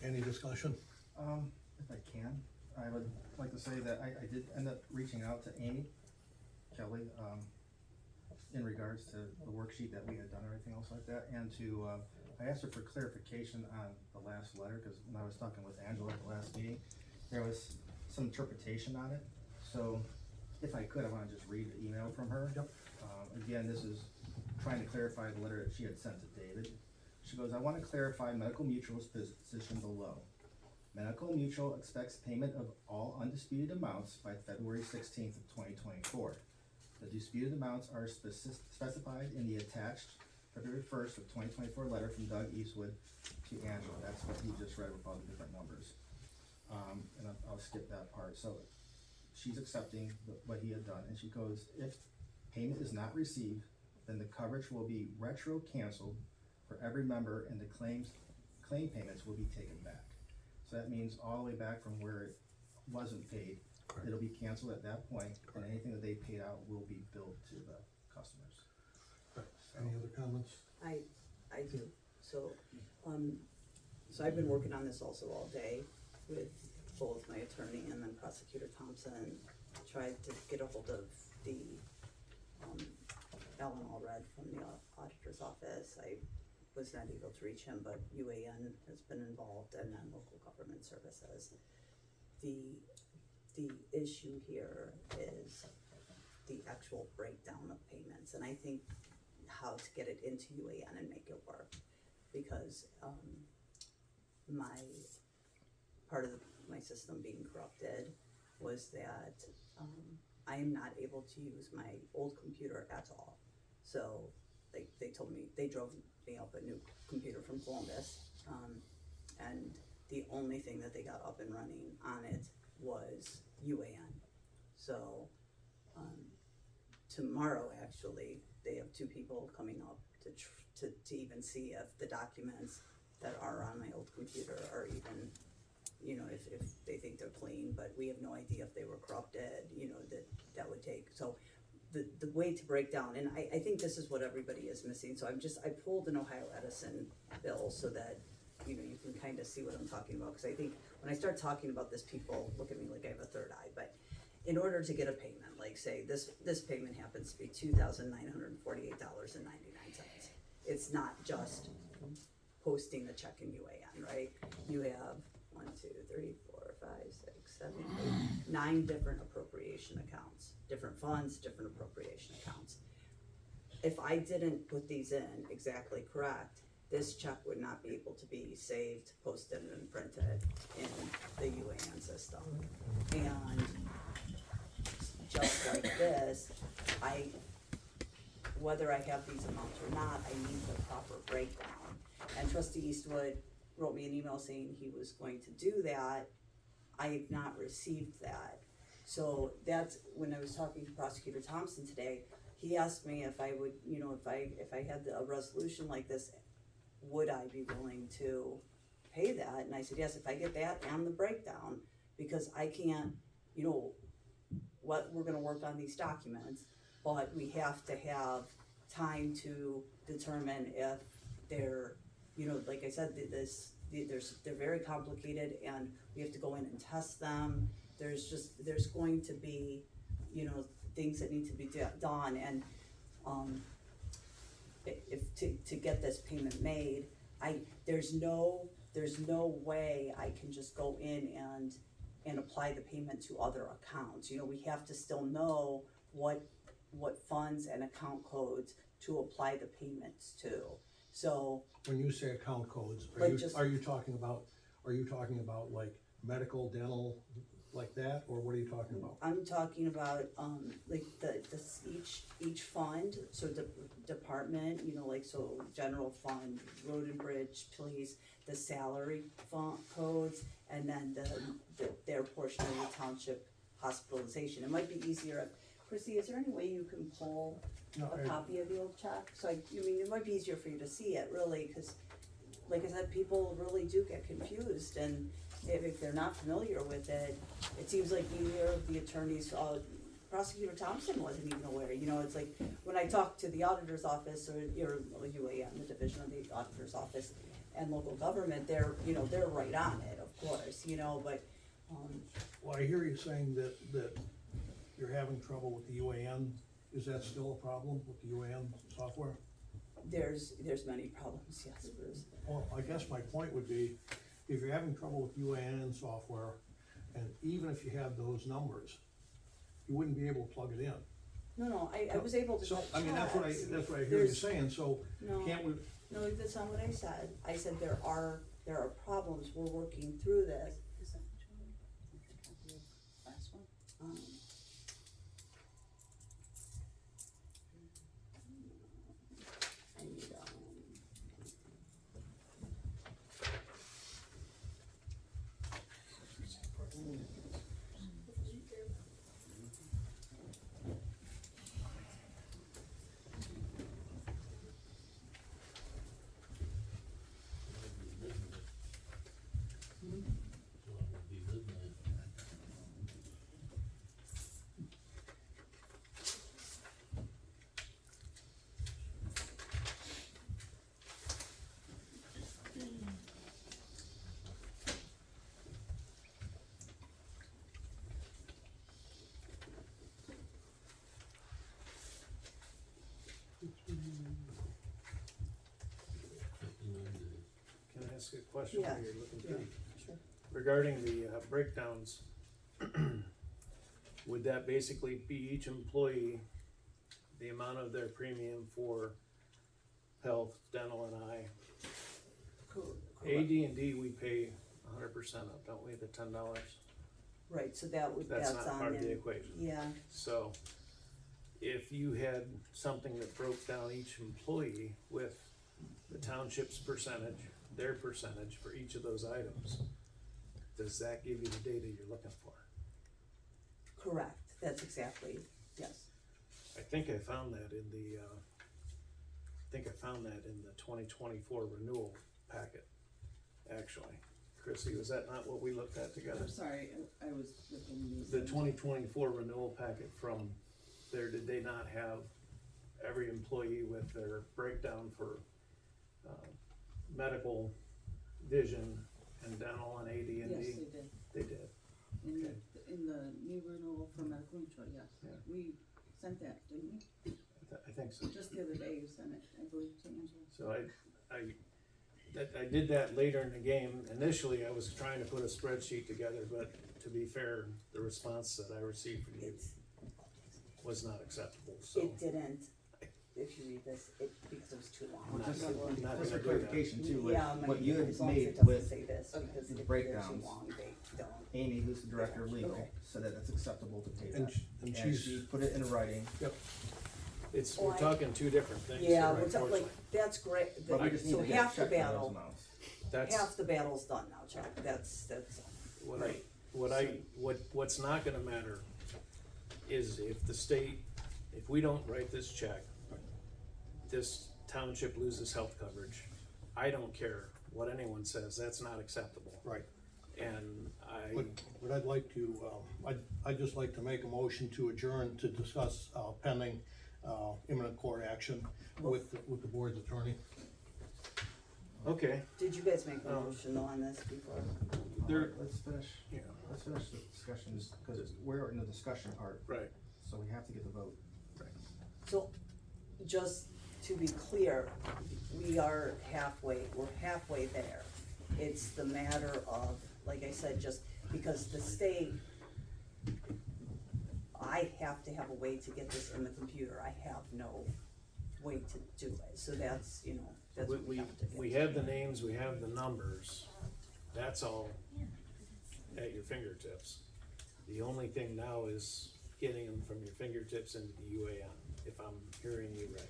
Any discussion? If I can, I would like to say that I did end up reaching out to Amy Kelly, in regards to the worksheet that we had done, or everything else like that, and to, I asked her for clarification on the last letter, cause when I was talking with Angela at the last meeting, there was some interpretation on it, so if I could, I wanna just read the email from her. Yep. Again, this is trying to clarify the letter that she had sent to David. She goes, I wanna clarify Medical Mutual's position below. Medical Mutual expects payment of all undisputed amounts by February 16th of 2024. The disputed amounts are specified in the attached February 1st of 2024 letter from Doug Eastwood to Angela. That's what you just read with all the different numbers. And I'll skip that part. So she's accepting what he had done, and she goes, if payment is not received, then the coverage will be retro canceled for every member, and the claim payments will be taken back. So that means all the way back from where it wasn't paid, Correct. it'll be canceled at that point, and anything that they paid out will be billed to the customers. Any other comments? I do, so, so I've been working on this also all day with both my attorney and then Prosecutor Thompson. Tried to get a hold of the, Alan Allred from the auditor's office. I was not able to reach him, but UAN has been involved, and then local government services. The issue here is the actual breakdown of payments, and I think how to get it into UAN and make it work, because my part of my system being corrupted was that I am not able to use my old computer at all. So they told me, they drove me up a new computer from Columbus, and the only thing that they got up and running on it was UAN. So tomorrow, actually, they have two people coming up to even see if the documents that are on my old computer are even, you know, if they think they're clean, but we have no idea if they were corrupted, you know, that would take, so the way to break down, and I think this is what everybody is missing, so I pulled an Ohio Edison bill so that, you know, you can kind of see what I'm talking about, cause I think when I start talking about this, people look at me like I have a third eye, but in order to get a payment, like say this payment happens to be $2,948.99. It's not just posting the check in UAN, right? You have 1, 2, 3, 4, 5, 6, 7, 8, 9 different appropriation accounts, different funds, different appropriation accounts. If I didn't put these in exactly correct, this check would not be able to be saved, posted, and printed in the UAN system. And just like this, whether I have these amounts or not, I need the proper breakdown. And Trustee Eastwood wrote me an email saying he was going to do that. I have not received that. So that's, when I was talking to Prosecutor Thompson today, he asked me if I would, you know, if I had a resolution like this, would I be willing to pay that? And I said, yes, if I get that and the breakdown, because I can't, you know, we're gonna work on these documents, but we have to have time to determine if they're, you know, like I said, they're very complicated and we have to go in and test them. There's going to be, you know, things that need to be done, and if to get this payment made, there's no way I can just go in and apply the payment to other accounts. You know, we have to still know what funds and account codes to apply the payments to. So When you say account codes, Like are you talking about like medical, dental, like that, or what are you talking about? I'm talking about, like each fund, so department, you know, like, so general fund, road and bridge, police, the salary fund codes, and then their portion of the township hospitalization. It might be easier if, Chrissy, is there any way you can pull No, a copy of the old check? So I mean, it might be easier for you to see it, really, cause like I said, people really do get confused, and if they're not familiar with it, it seems like you hear the attorneys, Prosecutor Thompson wasn't even aware, you know, it's like, when I talk to the auditor's office, or UAM, the division of the auditor's office, and local government, they're right on it, of course, you know, but, Well, I hear you saying that you're having trouble with the UAN. Is that still a problem with the UAN software? there's many problems, yes, Bruce. Well, I guess my point would be, if you're having trouble with UAN software, and even if you have those numbers, you wouldn't be able to plug it in. No, I was able to So, write I mean, that's what I checks. hear you There's- saying, so No. can't we, No, that's not what I said. I said there are problems, we're working through this. Is that what you want? Last one? I need, Can I ask a question Yeah, while you're looking yeah, through? sure. Regarding the breakdowns, would that basically be each employee, the amount of their premium for health, dental, and eye? AD&D, we pay 100% of, don't we, the $10? Right, so that's That's not on part of the there. equation. Yeah, So, if you had something that broke down each employee with the township's percentage, their percentage for each of those items, does that give you the data you're looking for? correct, that's exactly, yes. I think I found that in the, 2024 renewal packet. actually. Chrissy, was that not what we looked at together? I'm sorry, I was looking these. The 2024 renewal packet from there, did they not have every employee with their breakdown for medical, vision, and dental and AD&D? Yes, they did. They did. In the new renewal for medical mutual, yes. Yeah. We sent that, didn't we? I think so. Just the other day you sent it, I believe, to Angela. So I did that later in the game. Initially, I was trying to put a spreadsheet together, but to be fair, the response that I received from you It's, was not acceptable, so. it didn't, if you read this, because it was too long. Not- Just not for gonna do that. clarification too, with Yeah, what you had as long as it made doesn't with say this, because the if they're too breakdowns. long, they don't. Amy, who's the director of legal, Okay. so that it's acceptable to pay And that. sh- and And she's- she put it in writing, It's, Oh, we're talking two different things Yeah, here, we're talking, unfortunately. like, that's great, but we just need so to get a half the check for those battle, amounts. That's half the battle's done now, Chuck, that's, what's not gonna matter is if the state, if we don't write this check, this township loses health coverage. I don't care what anyone says, that's not acceptable. Right. And But I'd like to, I'd just like to make a motion to adjourn to discuss pending imminent court action with the board's attorney. okay, did you guys make a Um, motion though on this before? there, Let's finish, yeah, let's finish the discussions, cause we're in the discussion part, right, so we have to get the vote. So, just to be clear, we're halfway there. It's the matter of, like I said, just because the state, I have to have a way to get this in the computer, I have no way to do it, so that's, that's what we have to get. we have the names, we have the numbers, that's all at your fingertips. The only thing now is getting them from your fingertips into the UAN, if I'm hearing you right.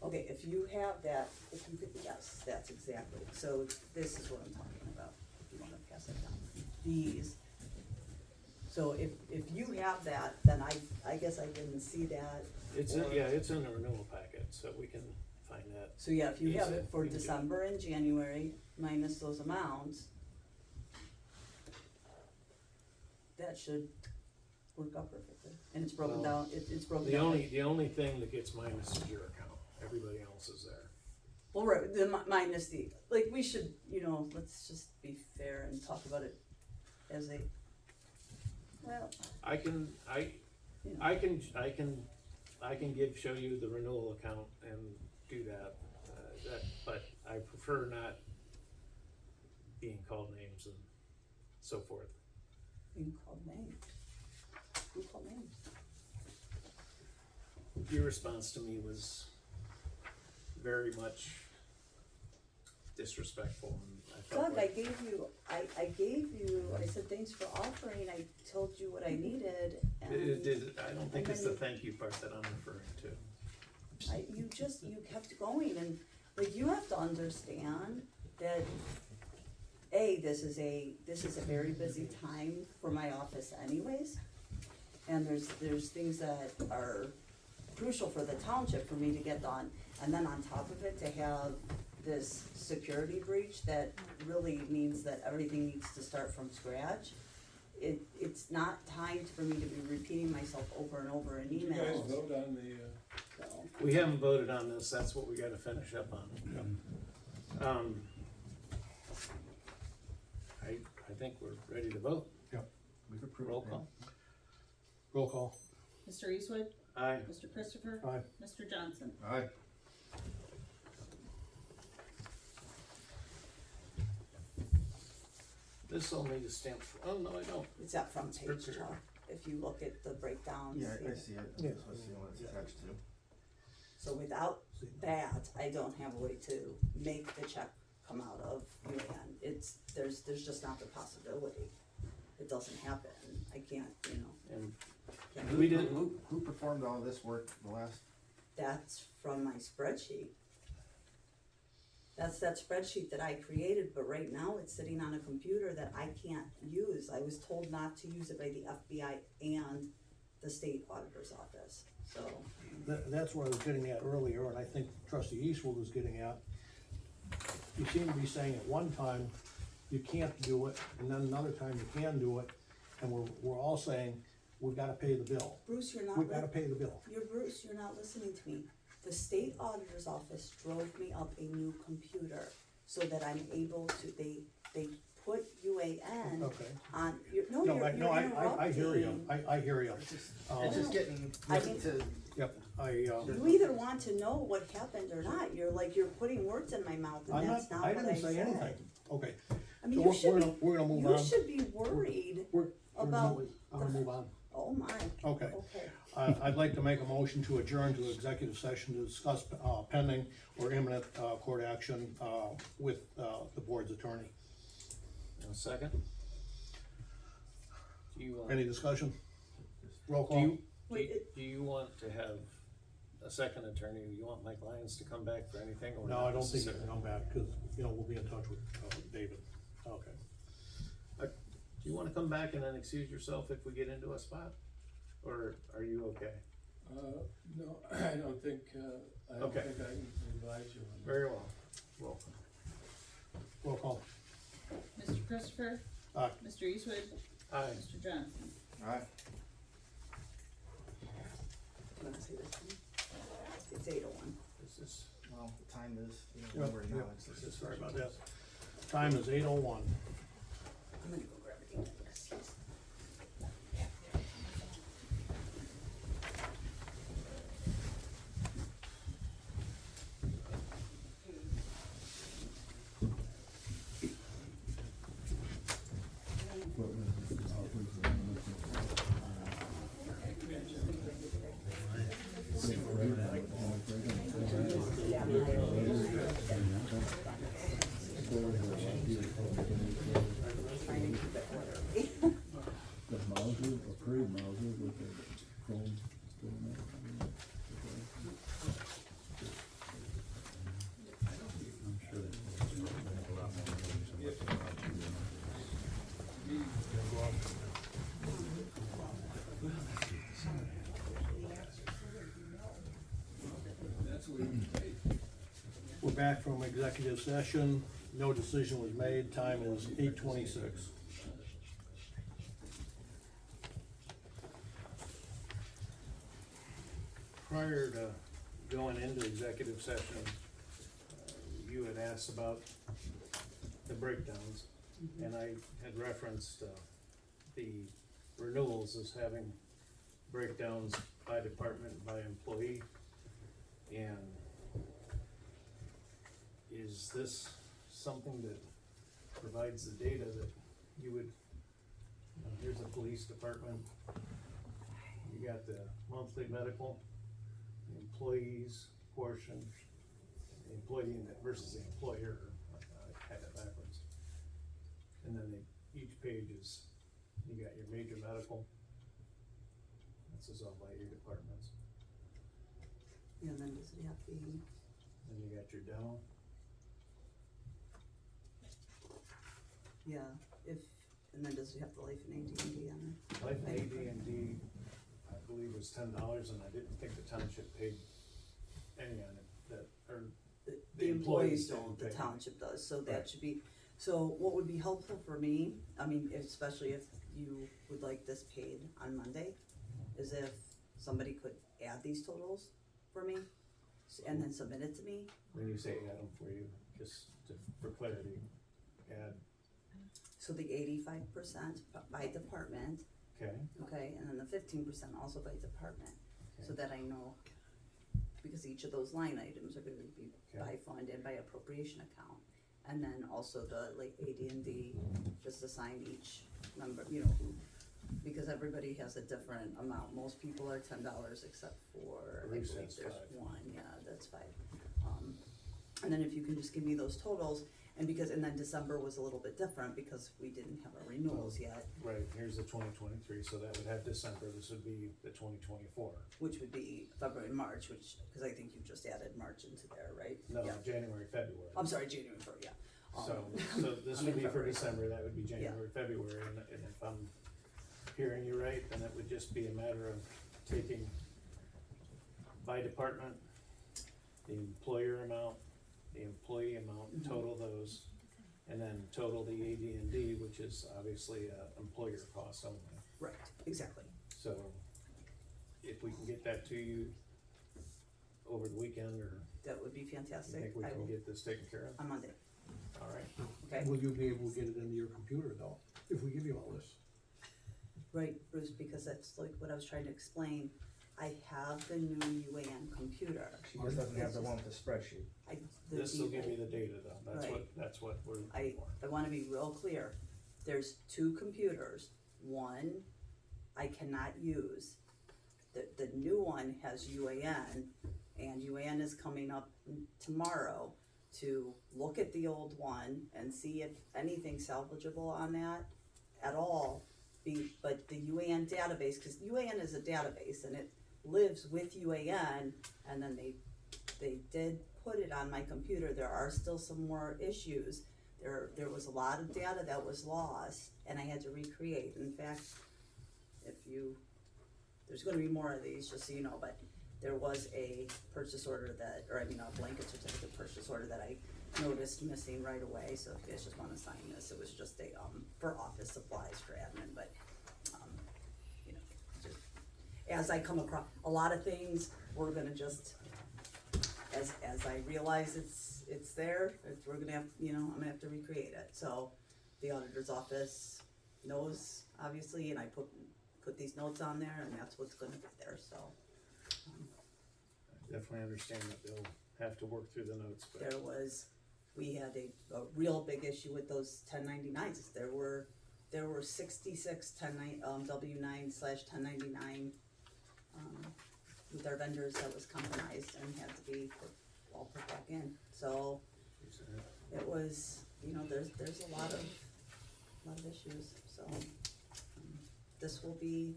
Okay, if you have that, if you could, yes, that's exactly, so this is what I'm talking about, if you wanna pass it down. These, so if you have that, then I guess I didn't see that. It's, or- yeah, it's in the renewal packet, so we can find that. So yeah, if you have Easy. it for We can do it. December and January, minus those amounts, that should work out perfectly, and it's broken Well, down, it's broken The down. only thing that gets minus is your account, everybody else is there. Well, right, the minus the, like, we should, let's just be fair and talk about it as a, well, I can show you the renewal account and do that, but I prefer not being called names and so forth. being called names. Who called names? Your response to me was very much disrespectful, and I felt Doug, I like, gave you, I said, thanks for offering, I told you what I needed, and I don't think it's the thank you part that I'm referring to. you kept going, and, like, you have to understand that, this is a very busy time for my office anyways, and there's things that are crucial for the township for me to get done, and then on top of it, to have this security breach that really means that everything needs to start from scratch. It's not time for me to be repeating myself over and over in Did you guys emails, vote on the, so. We haven't voted on this, that's what we gotta finish up on. I think we're ready to vote. We've approved Roll it. call. Roll call. Mr. Eastwood? Aye. Mr. Christopher? Aye. Mr. Johnson? Aye. This will need a stamp, oh, no, I don't. It's that front It's page, prepared. Chuck, if you look at the breakdowns. Yeah, I see it, Yeah. let's see what it's attached to. So without that, I don't have a way to make the check come out of UAN. There's just not the possibility. It doesn't happen, I can't, And can't- we didn't, Who performed all this work the last, That's from my spreadsheet. That's that spreadsheet that I created, but right now it's sitting on a computer that I can't use. I was told not to use it by the FBI and the state auditor's office, so. That's what I was getting at earlier, and I think trustee Eastwood was getting at. You seem to be saying at one time, you can't do it, and then another time you can do it, and we're all saying, we've gotta pay the bill. Bruce, you're not, We've gotta pay the bill. Bruce, you're not listening to me. The state auditor's office drove me up a new computer so that I'm able to, they put UAN Okay. on, you're, no, No, you're interrupting. I hear you, I hear you. It's just getting, I mean- to, Yep, You either want to know what happened or not, you're like, you're putting words in my mouth I'm and not, that's not I what I didn't say said. anything, okay. I mean, So you should be, we're gonna move you on. should be worried, We're about gonna move on. oh my, Okay. okay. I'd like to make a motion to adjourn to executive session to discuss, pending or imminent, court action, with, the board's attorney. A second? Do you, Any discussion? Roll do call. you, Wait, do you want to have a second attorney? You want Mike Lyons to come back for anything or No, not I don't think you necessarily? can come back, cause, we'll be in touch with, David. Okay. Do you wanna come back and then excuse yourself if we get into a spot? Or are you okay? No, I don't think, I don't Okay. think I can advise you on that. Very well. Welcome. Roll call. Mr. Christopher? Aye. Mr. Eastwood? Aye. Mr. Johnson? alright, You wanna say this one? It's 8:01. This is, well, the time is, Yep, we're yep. now, it's Sorry about that. Time is 8:01. I'm gonna go grab it. Yes, yes. Trying to keep it orderly. The Mauser, approved Mauser with the chrome still in it. I'm sure they have a lot more. We're back from executive session. No decision was made. Time is 8:26. prior to going into executive session, you had asked about the breakdowns. And I had referenced, the renewals as having breakdowns by department, by employee. And is this something that provides the data that you would, here's the police department. You got the monthly medical, the employees portion, the employee versus the employer, I had it backwards. And then each page is, you got your major medical. This is all by your departments. And then does it have to be, Then you got your dental. yeah, and then does it have the life and AD&D on it? Life and AD&D, I believe was $10, and I didn't think the township paid any on it, or The employees don't, the pay. township does, so Right. that should be, so what would be helpful for me, I mean, especially if you would like this paid on Monday, is if somebody could add these totals for me, and then submit it to me. When you say add them for you, just for clarity, add, So the 85% by department, okay, okay, and then the 15% also by department, so Okay. that I know, because each of those line items are gonna be by Okay. fund and by appropriation account. And then also the like AD&D, just assign each member, because everybody has a different amount, most people are $10 except for, I Bruce believe has there's 5. one, yeah, that's 5. And then if you can just give me those totals, and then December was a little bit different because we didn't have our renewals yet, right, here's the 2023, so that would have December, this would be the 2024. which would be February and March, cause I think you just added March into there, right? No, Yeah. January, February. I'm sorry, January, yeah. So this I'm would in be for February. December, that would be January, February, and if I'm hearing you right, then it would just be a matter of taking by department, the employer amount, the employee amount, total those, and then total the AD&D, which is obviously employer cost only. Right, exactly. So if we can get that to you over the weekend, or That would be you fantastic. think we I can will, get this taken care of? on Monday, All right. okay? Will you be able to get it into your computer though, if we give you all this? Right, Bruce, because that's like what I was trying to explain. I have the new UAN computer. She just doesn't have the one with the spreadsheet. This will give you the data though, Right. that's what we're I, looking for. I wanna be real clear. There's two computers. One I cannot use. The new one has UAN, and UAN is coming up tomorrow to look at the old one and see if anything's salvageable on that at all. But the UAN database, cause UAN is a database and it lives with UAN, and then they did put it on my computer. There are still some more issues. There was a lot of data that was lost and I had to recreate. In fact, there's gonna be more of these, just so you know, but there was a purchase order a blanket certificate purchase order that I noticed missing right away, so if you guys just wanna sign this, it was just for office supplies for admin, but, you know, just, as I come across, a lot of things, we're gonna just, as I realize it's there, we're gonna have, I'm gonna have to recreate it, so the auditor's office knows, obviously, and I put these notes on there, and that's what's gonna be there, so. Definitely understand that they'll have to work through the notes, but We had a real big issue with those 1099s. There were 66 W9/1099 with our vendors that was compromised and had to be all put back in. So it was, there's a lot of issues. So this will be.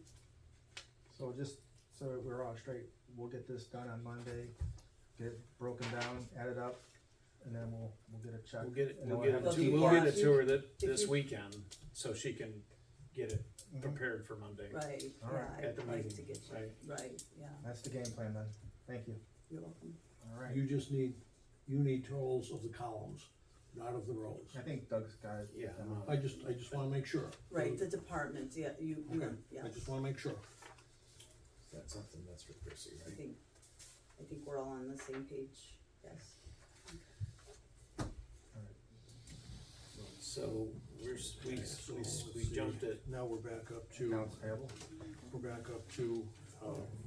So just, so we're all straight, we'll get this done on Monday, get it broken down, added up, and then we'll get a check. we'll get it, And then we'll get have it a to, two we'll get parts. it to her If this you- weekend, so she can get it Mhm. prepared for Monday. Right, All yeah, right. I'd At the like meeting, to get you, right. right, yeah, That's the game plan then, thank you. you're welcome. All right, You just need totals of the columns, not of the rows. I think Doug's got it. Yeah. I just wanna make sure. Right, the departments, yeah, Okay, yes. I just wanna make sure. That's something that's for Chrissy, I right? think we're all on the same page, yes. So we jumped it, Now we're back up to, Accounts payable.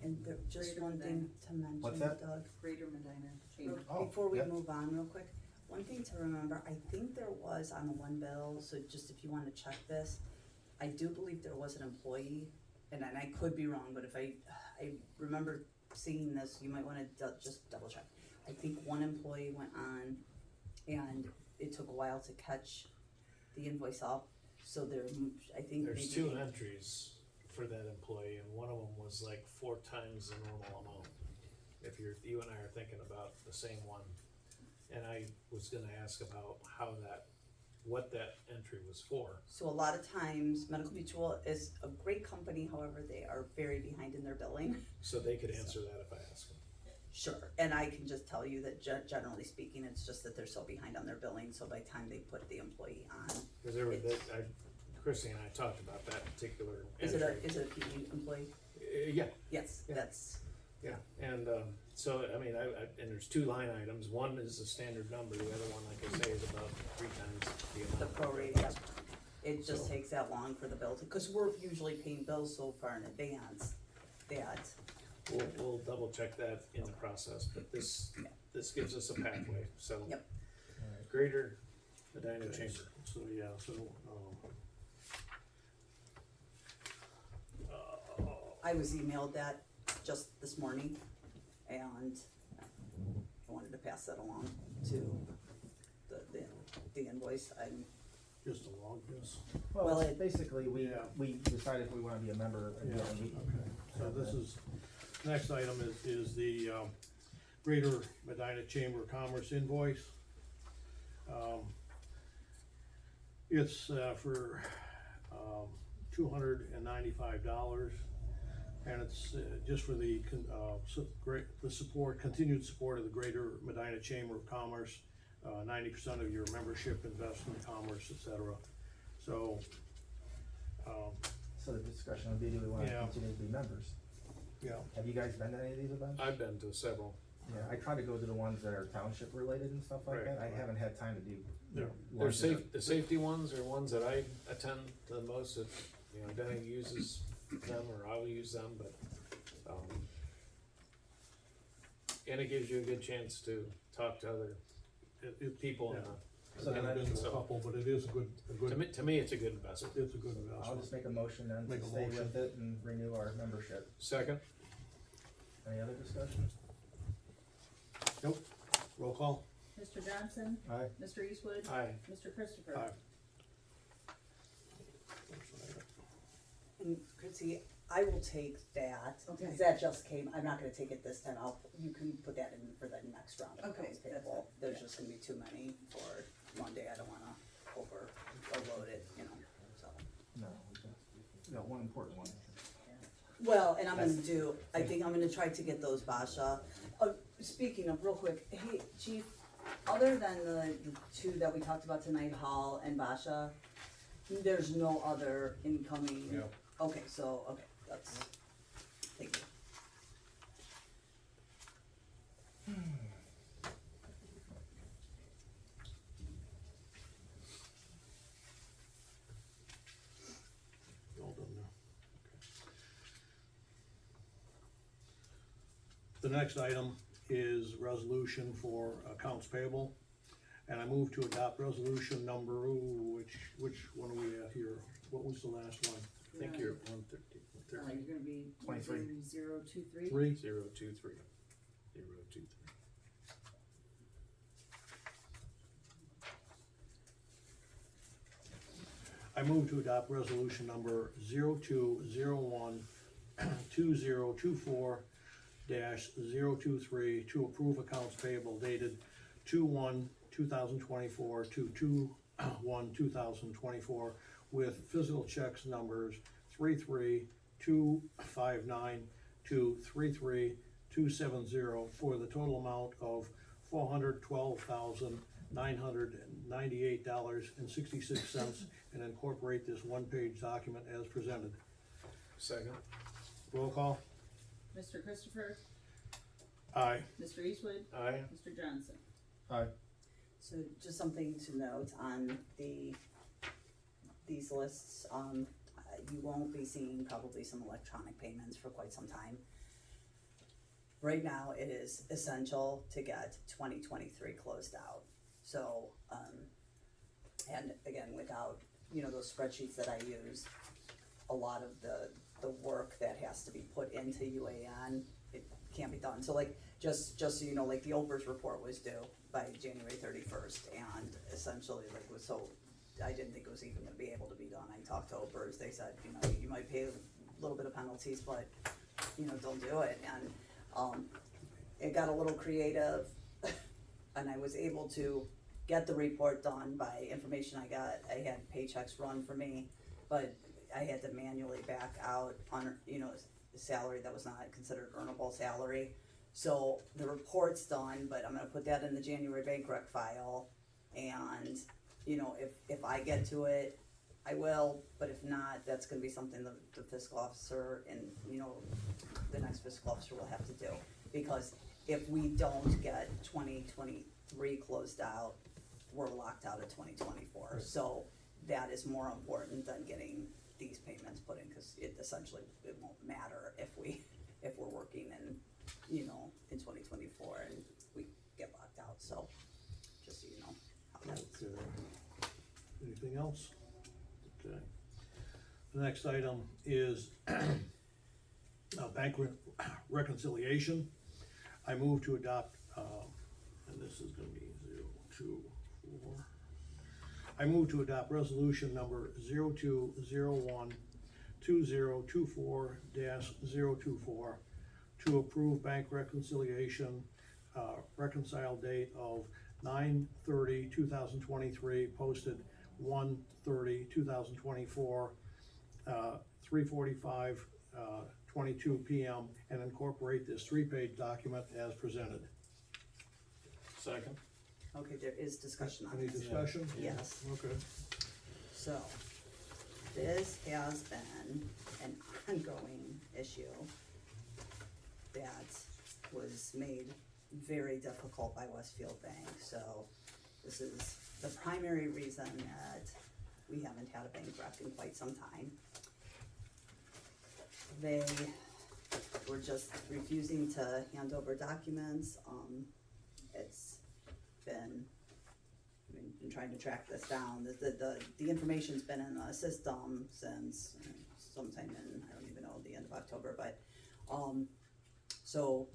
And there, just one thing to mention, What's that? Doug, Greater Medina Chamber. Oh, before we yeah. move on real quick, one thing to remember, I think there was on the one bill, so just if you wanna check this, I do believe there was an employee, and I could be wrong, but if I remember seeing this, you might wanna just double check. I think one employee went on, and it took a while to catch the invoice up, so I think there's maybe. 2 entries for that employee, and one of them was like 4 times the normal amount. If you and I are thinking about the same one, and I was gonna ask about what that entry was for. So a lot of times, Medical Mutual is a great company, however, they are very behind in their billing. So they could answer that if I ask them. Sure, and I can just tell you that generally speaking, it's just that they're so behind on their billing, so by the time they put the employee on. Cause Chrissy and I talked about that particular Is entry. it a PD employee? Yeah, Yes, Yeah. that's, yeah, and, so, I mean, and there's 2 line items, one is the standard number, the other one, like I say, is about 3 times the amount. the prorate, yep. It just So- takes that long for the bill cause we're usually paying bills so far in advance that, We'll double check that in the process, but this gives us a pathway, so. Yep. Greater Medina Chamber. So, yeah, I was emailed that just this morning, and I wanted to pass that along to the invoice. just to log this. Well, Well, it- basically, Yeah. we decided if we wanna be a member again, Okay, so this is, next item is the, Greater Medina Chamber of Commerce invoice. It's, for, $295, and it's, just for the, continued support of the Greater Medina Chamber of Commerce, 90% of your membership invests in commerce, et cetera. So, So the discussion would be, do we wanna Yeah. continue to be members? yeah, Have you guys been to any of these events? I've been to several. Yeah, I try to go to the ones that are township related and stuff like Right, that, I right. haven't had time to do. Yeah. They're lunches safe, or- the safety ones are ones that I attend the most, that, you know, Denny uses them, or I'll use them, but, and it gives you a good chance to talk to other people in yeah. the. So then I've been to a So- couple, but it is a good, To me, it's a good investment. it's a good I'll investment. just make a motion then Make to a stay motion. with it and renew our membership. Second? Any other discussion? Nope, roll call. Mr. Johnson? Aye. Mr. Eastwood? Aye. Mr. Christopher? Aye. And Chrissy, I will take that, Okay. 'cause that just came, I'm not gonna take it this time, you can put that in for the next round of Okay, accounts that's payable. fine. There's just gonna be too many for one day, I don't wanna overload it, you know, so. No, we got one important one. Well, and I'm gonna do, I think I'm gonna try to get those Basha. Speaking of, real quick, hey, chief, other than the two that we talked about tonight, Hall and Basha, there's no other incoming? No. Okay, so, okay, that's, thank you. All done now. Okay. The next item is resolution for accounts payable. And I move to adopt resolution number, which one are we at here? What was the last one? I think you're at 130. You're gonna be 23. 023. 023. 023. I move to adopt resolution number 0201-2024-023 to approve accounts payable dated 2/1/2024 to 2/1/2024 with physical checks numbers 33259 to 33270 for the total amount of $412,998.66 and incorporate this one-page document as presented. Second? Roll call. Mr. Christopher? Aye. Mr. Eastwood? Aye. Mr. Johnson? Aye. So just something to note on these lists, you won't be seeing probably some electronic payments for quite some time. Right now, it is essential to get 2023 closed out, so, and again, without, those spreadsheets that I use, a lot of the work that has to be put into UAN, it can't be done, so like, just so you know, like the OPERS report was due by January 31st, and essentially, so I didn't think it was even gonna be able to be done. I talked to OPERS, they said, you might pay a little bit of penalties, but, don't do it, and, it got a little creative, and I was able to get the report done by information I got. I had paychecks run for me, but I had to manually back out on, salary that was not considered earnable salary. So the report's done, but I'm gonna put that in the January bank rec file, and, if I get to it, I will, but if not, that's gonna be something the fiscal officer and, the next fiscal officer will have to do. Because if we don't get 2023 closed out, we're locked out of 2024. Right. So that is more important than getting these payments put in, cause it won't matter if we're working in 2024 and we get locked out, so just so you know how that's. Okay. Anything else? Okay. The next item is bank reconciliation. I move to adopt, and this is gonna be 024. I move to adopt resolution number 0201-2024-024 to approve bank reconciliation, reconcile date of 9/30/2023, posted 1/30/2024, 3:45, 22 p.m. and incorporate this three-page document as presented. Second? Okay, there is discussion on Any this. discussion? Yes. Okay. So, this has been an ongoing issue that was made very difficult by Westfield Bank, so this is the primary reason that we haven't had a bank rec in quite some time. They were just refusing to hand over documents, it's been, I've been trying to track this down, the information's been in the system since sometime in, I don't even know, the end of October, but, so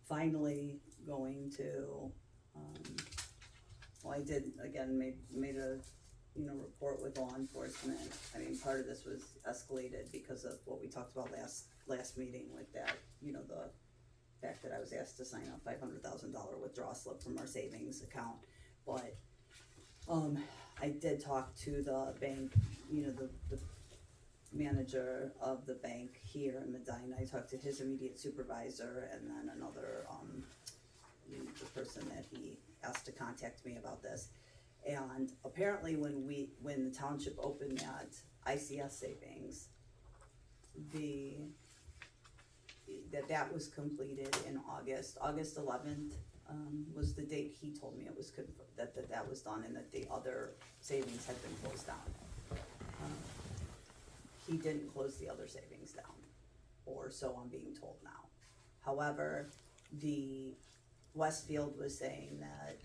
finally going to, well, I did, again, made a, report with law enforcement. I mean, part of this was escalated because of what we talked about last meeting with that, the fact that I was asked to sign a $500,000 withdrawal slip from our savings account. But, I did talk to the bank, the manager of the bank here in Medina. I talked to his immediate supervisor and then another, the person that he asked to contact me about this. And apparently when the township opened that ICS savings, that was completed in August 11th, was the date he told me it was that was done, and that the other savings had been closed down. He didn't close the other savings down, or so I'm being told now. However, the Westfield was saying that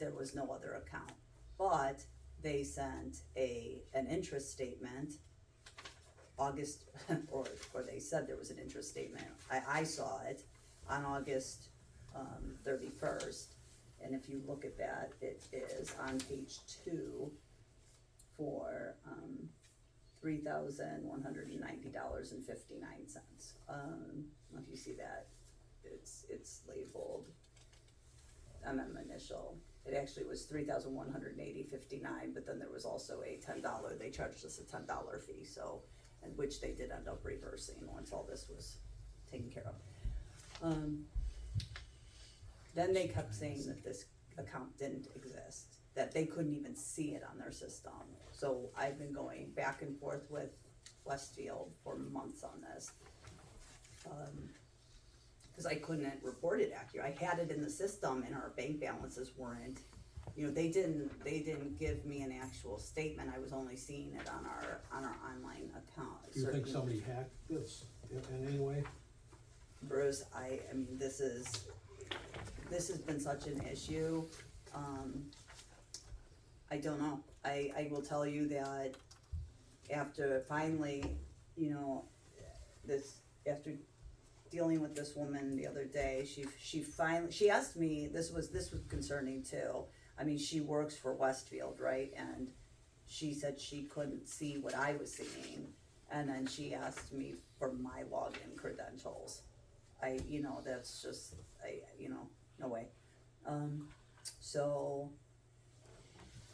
there was no other account, but they sent an interest statement August, or they said there was an interest statement. I saw it on August 31st, and if you look at that, it is on page 2 for $3,190.59. If you see that, it's labeled initial. It actually was $3,180.59, but then there was also a $10. They charged us a $10 fee, so, and which they did end up reversing once all this was taken care of. Then they kept saying that this account didn't exist, that they couldn't even see it on their system. So I've been going back and forth with Westfield for months on this. Cause I couldn't report it accurate. I had it in the system and our bank balances weren't, they didn't give me an actual statement. I was only seeing it on our online account. Do you think somebody hacked this in any way? Bruce, I mean, this has been such an issue. I don't know. I will tell you that after finally, after dealing with this woman the other day, she asked me, this was concerning too. I mean, she works for Westfield, right? And she said she couldn't see what I was seeing, and then she asked me for my login credentials. That's just, no way. So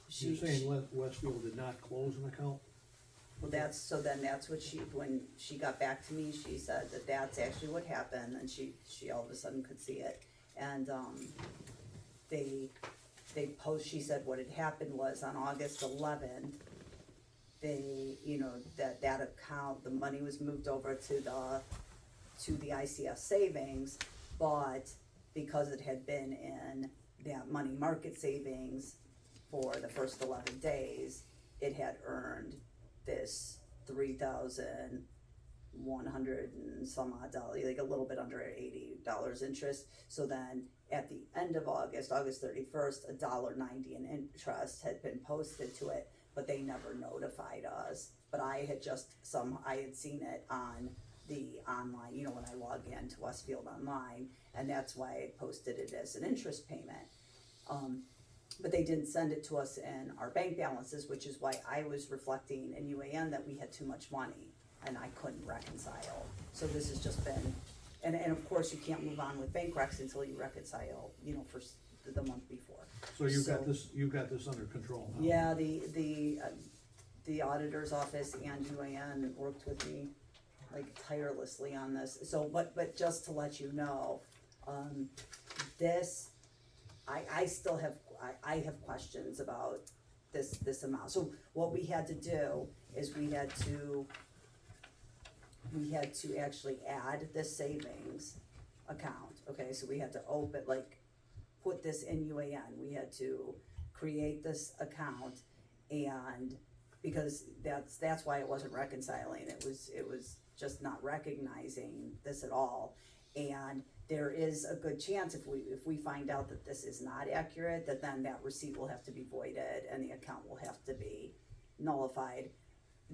You're saying Westfield did not close an account? well, that's what when she got back to me, she said that that's actually what happened, and she all of a sudden could see it. And, she said what had happened was on August 11th, that account, the money was moved over to the ICS savings, but because it had been in that money market savings for the first 11 days, it had earned this $3,100 and some odd dollars, like a little bit under $80 interest. So then at the end of August 31st, $1.90 in interest had been posted to it, but they never notified us. But I had seen it on the online, when I log in to Westfield online, and that's why I posted it as an interest payment. But they didn't send it to us in our bank balances, which is why I was reflecting in UAN that we had too much money and I couldn't reconcile. So this has just been, and of course you can't move on with bank recs until you reconcile, for the month before. So you've got this under control now? Yeah, the auditor's office and UAN worked with me like tirelessly on this. So, but just to let you know, I still have, I have questions about this amount. So what we had to do is we had to actually add this savings account, okay? So we had to open, like, put this in UAN, we had to create this account, and because that's why it wasn't reconciling, it was just not recognizing this at all. And there is a good chance if we find out that this is not accurate, that then that receipt will have to be voided and the account will have to be nullified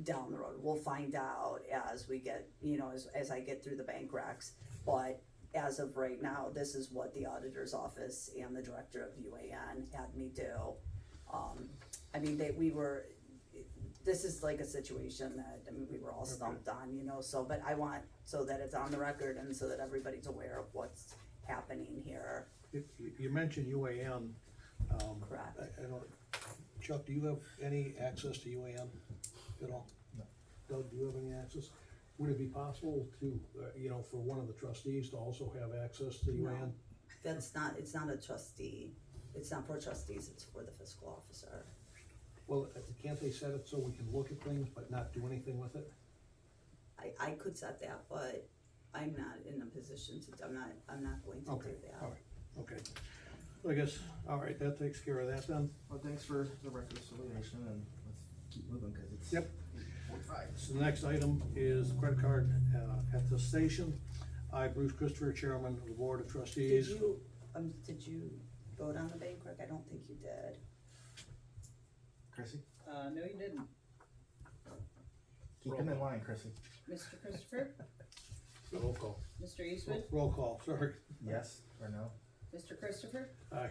down the road. We'll find out as we get, as I get through the bank recs, but as of right now, this is what the auditor's office and the director of UAN had me do. I mean, this is like a situation that, I mean, we were all stumped on, so, but I want, so that it's on the record and so that everybody's aware of what's happening here. You mentioned UAN. Correct. I don't, Chuck, do you have any access to UAN at all? No. Doug, do you have any access? Would it be possible to, for one of the trustees to also have access to UAN? It's not a trustee, it's not for trustees, it's for the fiscal officer. Well, can't they set it so we can look at things but not do anything with it? I could set that, but I'm not in a position to, I'm not going to Okay, do that. all right, okay. So I guess, all right, that takes care of that then. Well, thanks for the reconciliation, and let's keep moving, cause it's. Yep. 8:45. So the next item is credit card attestation. I, Bruce Christopher, Chairman of the Board of Trustees. Did you vote on the bank rec? I don't think you did. Chrissy? No, you didn't. Keep him in line, Chrissy. Mr. Christopher, Roll call. Mr. Eastwood, Roll call, sorry. Yes or no? Mr. Christopher, Aye.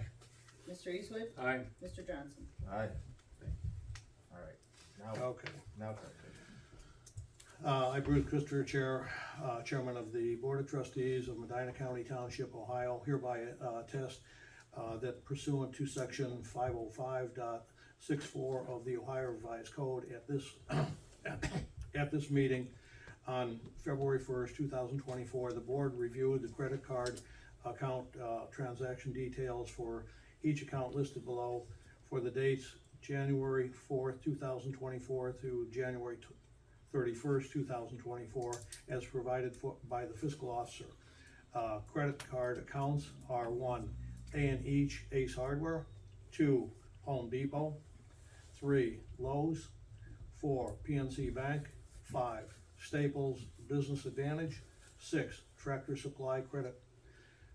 Mr. Eastwood, Aye. Mr. Johnson. Aye. Alright, now, Okay. now correct. I, Bruce Christopher, Chairman of the Board of Trustees of Medina County Township, Ohio, hereby attest that pursuant to section 505.64 of the Ohio Revised Code at this meeting on February 1st, 2024, the board reviewed the credit card account transaction details for each account listed below for the dates January 4th, 2024 through January 31st, 2024, as provided by the fiscal officer. Credit card accounts are 1, A&H Ace Hardware, 2, Home Depot, 3, Lowe's, 4, PNC Bank, 5, Staples Business Advantage, 6, Tractor Supply Credit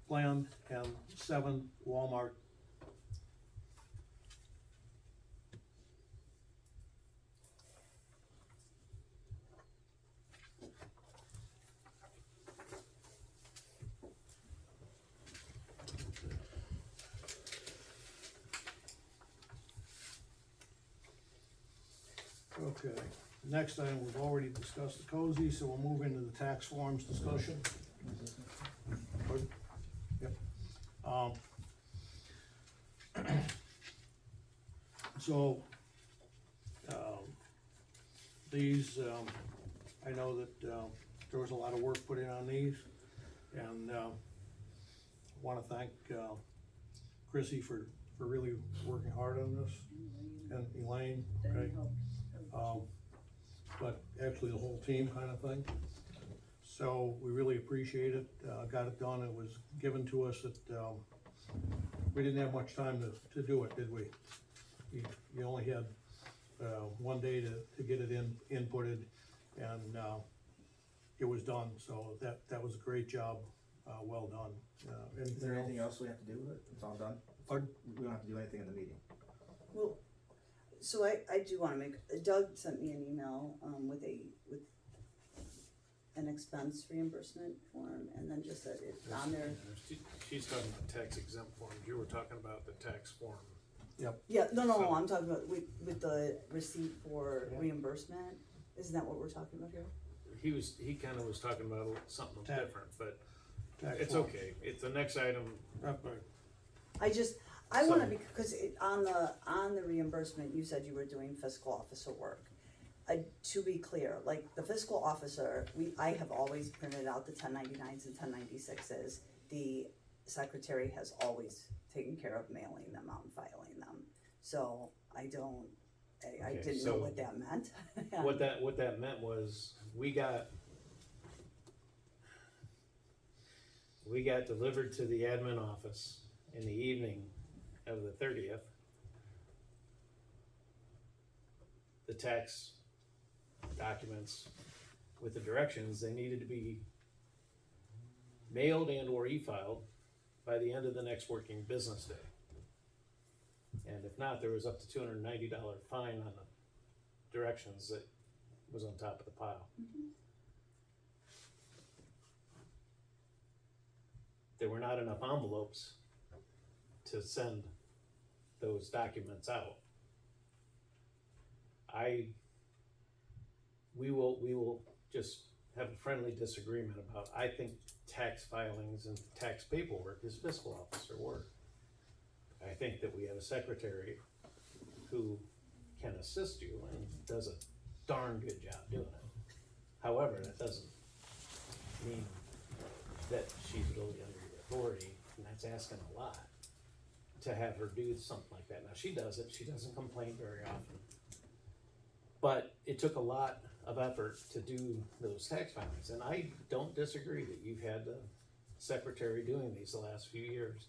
Plan, and 7, Walmart. Okay, next item, we've already discussed the cozy, so we'll move into the tax forms discussion. Good? Yep. So, these, I know that, there was a lot of work put in on these, and, wanna thank, Chrissy for really working hard on this, and Elaine, okay? But actually the whole team kind of thing. So we really appreciate it, got it done, it was given to us at, we didn't have much time to do it, did we? You only had, one day to get it inputted, and, it was done, so that was a great job, well done. Is there anything else we have to do with it? It's all done? Pardon? We don't have to do anything in the meeting? Well, so I do wanna Doug sent me an email, with an expense reimbursement form, and then just said it's on there. She's talking about tax exempt forms, you were talking about the tax form. Yeah, no, So- I'm talking about with the receipt for reimbursement, isn't that what we're talking about here? He kinda was talking about something Tax. different, but Tax it's form. okay, it's the next item. Right. I wanna So- because on the reimbursement, you said you were doing fiscal officer work. To be clear, like the fiscal officer, I have always printed out the 1099s and 1096s. The secretary has always taken care of mailing them out and filing them. So I don't, I Okay, didn't know so what that meant. What that meant was, we got delivered to the admin office in the evening of the 30th, the tax documents with the directions. They needed to be mailed and or e-filed by the end of the next working business day. And if not, there was up to $290 fine on the directions that was on top of the pile. There were not enough envelopes to send those documents out. We will just have a friendly disagreement about, I think tax filings and tax paperwork is fiscal officer work. I think that we have a secretary who can assist you and does a darn good job doing it. However, that doesn't mean that she's really under your authority, and that's asking a lot to have her do something like that. Now, she does it, she doesn't complain very often. But it took a lot of effort to do those tax filings, and I don't disagree that you've had the secretary doing these the last few years.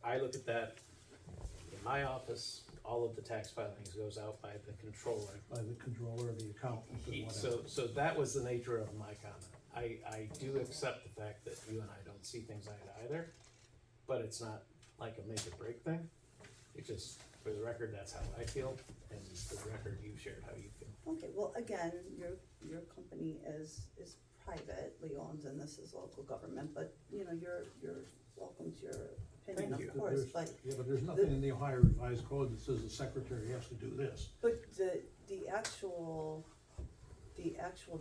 I look at that in my office, all of the tax filings goes out by the controller. By the controller of the accountant or whatever. So that was the nature of my comment. I do accept the fact that you and I don't see things eye to either, but it's not like a make or break thing. It just, for the record, that's how I feel, and for the record, you shared how you feel. Okay, well, again, your company is privately owned and this is local government, but, you know, you're welcome to your opinion, Thank you. of course, but. Yeah, but there's nothing in the Ohio Revised Code that says the secretary has to do this. But the actual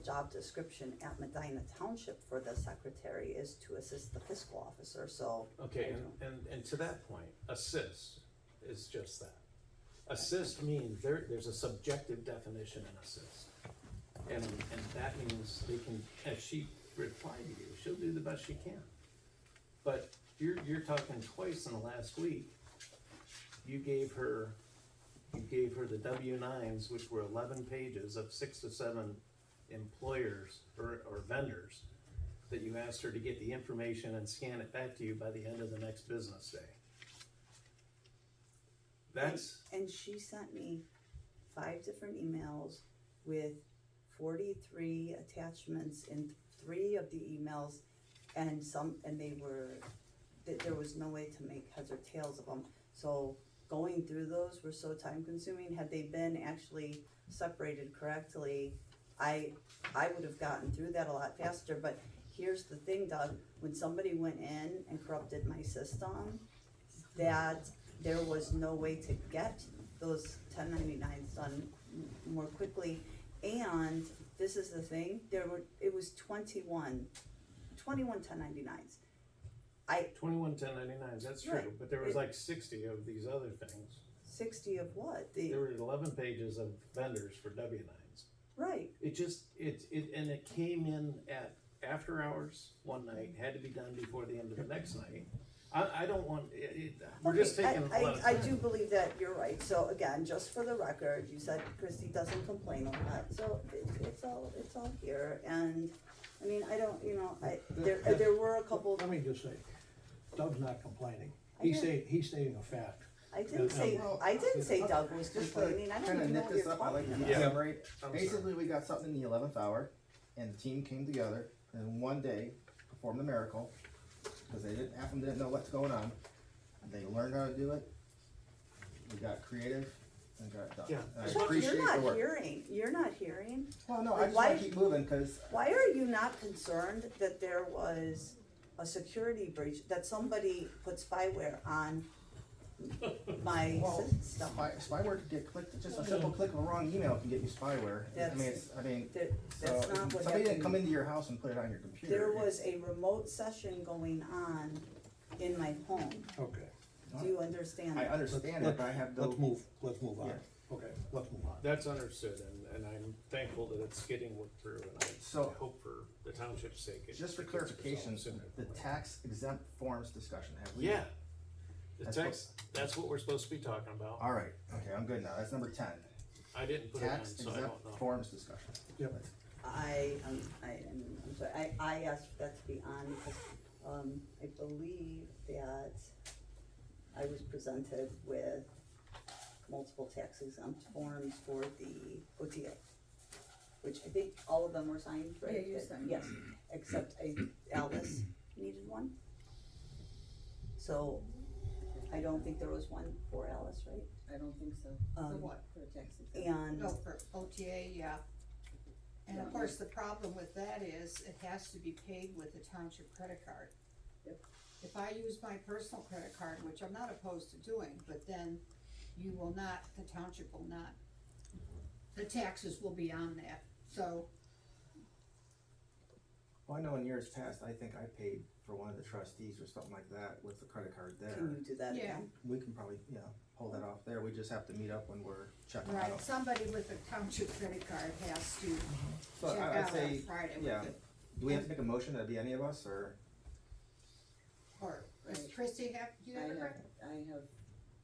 job description at Medina Township for the secretary is to assist the fiscal officer, so. Okay, I don't- and to that point, assist is just that. Assist means there's a subjective definition in assist. And that means they can, as she replied to you, she'll do the best she can. But you're talking twice in the last week. You gave her the W-9s, which were 11 pages of 6 to 7 employers or vendors, that you asked her to get the information and scan it back to you by the end of the next business day. And she sent me 5 different emails with 43 attachments in 3 of the emails, and there was no way to make heads or tails of them. So going through those were so time consuming. Had they been actually separated correctly, I would have gotten through that a lot faster. But here's the thing, Doug, when somebody went in and corrupted my system, that there was no way to get those 1099s done more quickly. And this is the thing, it was 21 1099s. 21 1099s, that's true, Right. but there was like 60 of these other things. 60 of what? There were 11 pages of vendors for W-9s. Right, And it came in at after hours one night, had to be done before the end of the next night. I don't want, we're just Okay, taking a lot of I time. do believe that you're right, so again, just for the record, you said Christie doesn't complain a lot, so it's all here, and, I mean, I don't, you know, there were a couple. Let me just say, Doug's not complaining. I He's did. stating a fact. I didn't say Doug was Just to complaining, I don't kinda even know nip what this you're up, I like talking to about. elaborate. I'm sorry. Basically, we got something in the 11th hour, and the team came together, and in one day, performed a miracle, because half of them didn't know what's going on. They learned how to do it, we got creative, and got it done. Yeah. And I Chuck, appreciate you're the not work. hearing, Well, no, I Like, just why- wanna keep moving, cause why are you not concerned that there was a security breach, that somebody put spyware on my Well, system? spyware could get clicked, just a simple click of a wrong email can get you spyware. That's I mean, That, so that's if not what somebody didn't come happened. into your house and put it on your computer. There was a remote session going on in my home, Okay, do you understand? I understand it, but I have no. let's move on. Yeah. Okay, let's move on. That's understood, and I'm thankful that it's getting worked through, and I So- hope for the township's sake. Just for it gets resolved clarification, sooner the than later. tax exempt forms discussion, have we? Yeah. The That's text, that's what we're supposed to be talking about. Alright, okay, I'm good now, that's number 10, I didn't put it in, tax so I exempt don't know. forms discussion. Yep. I'm sorry, I asked for that to be on because, I believe that I was presented with multiple tax exempt forms for the OTA, which I think all of them were signed, right? Yeah, you signed. Yes, except Alice needed one. So, I don't think there was one for Alice, right? I don't think so. For Um, what? For a tax exempt? And, No, for OTA, yeah. And of course, the problem with that is it has to be paid with a township credit card. Yep. If I use my personal credit card, which I'm not opposed to doing, but then you will not, the township will not, the taxes will be on that, so, Well, I know in years past, I think I paid for one of the trustees or something like that with the credit card can there. you do that Yeah. again? We can probably, pull that off there, we just have to meet up when we're checking right, out. somebody with a township credit card has to So check I'd out on say, Friday with yeah. it. Do we have to make a motion, that'd be any of us, or? Or, does Right. Christie have, do you have a credit? I have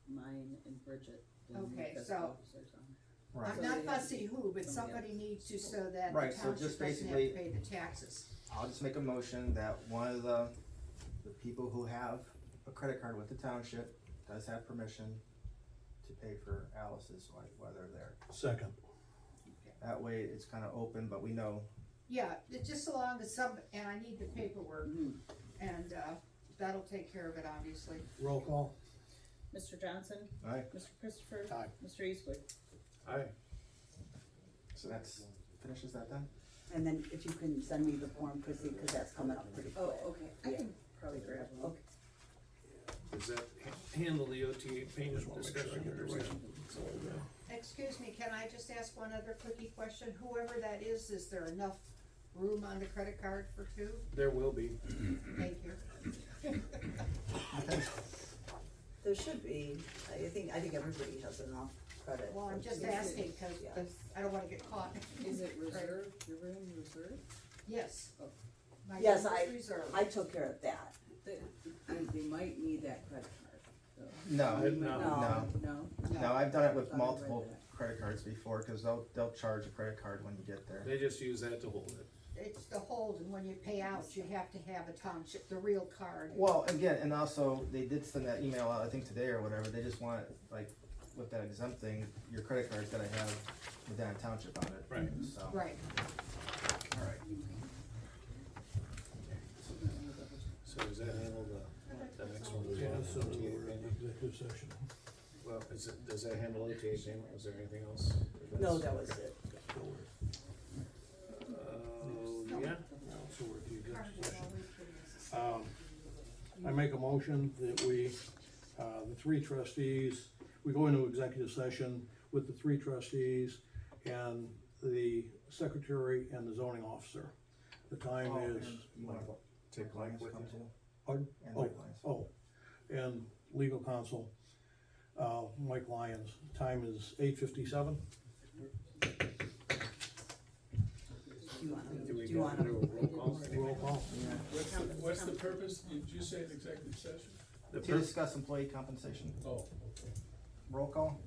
mine and Bridget. the Okay, fiscal so- officers on. Right. I'm So not they have fussy who, but somebody somebody else. needs to, so that the Right, so township just doesn't have to basically- pay the taxes. I'll just make a motion that one of the people who have a credit card with the township does have permission to pay for Alice's, while they're there. Second. That way, it's kinda open, but we know, Yeah, it's just so long as and I need the paperwork, and, that'll take care of it, obviously. Roll call. Mr. Johnson? alright, Mr. Christopher? Aye. Mr. Eastwood? Aye. so that's, finishes that then? And then if you can send me the form, Chrissy, cause that's coming up pretty quick. Oh, okay, I can probably grab one. Okay. Does that handle the OTA payment Just wanna make sure I discussion? get it or is right. that- Excuse me, can I just ask one other quickie question? Whoever that is there enough room on the credit card for two? There will be. Thank you. There should be, I think everybody has enough credit. Well, I'm just for- asking, cause Yeah. I don't wanna get caught. Is it reserved, your room reserved? Yes. Oh. My Yes, room is I reserved. took care of that. They might need that credit card, so. No, No. no, No? no, I've done it with Thought I read multiple that. credit cards before, cause they'll charge a credit card when you get there. They just use that to hold it. It's the hold, and when you pay out, you have to have a township, the real card. Well, again, and also, they did send that email out, I think today or whatever, they just want, like, with that exempt thing, your credit card's gotta have Medina Township on it. Right. So, Right. alright. So does that handle the next one? as Yeah, well? so OTA we're in payment? executive session. Well, does that handle OTA payment? Was there anything else? No, that was it. Yeah, So we're at the executive session. I make a motion that we, the three trustees, we go into executive session with the three trustees and the secretary and the zoning officer. The time Oh, is, and you wanna take Mike with you? pardon? And Oh, Mike Lyons. oh, and legal counsel, Mike Lyons. Time is 8:57. do we Do you go wanna- into a roll call? Roll call. What's the purpose? Did you say an executive session? The To discuss employee compensation, Oh, roll call?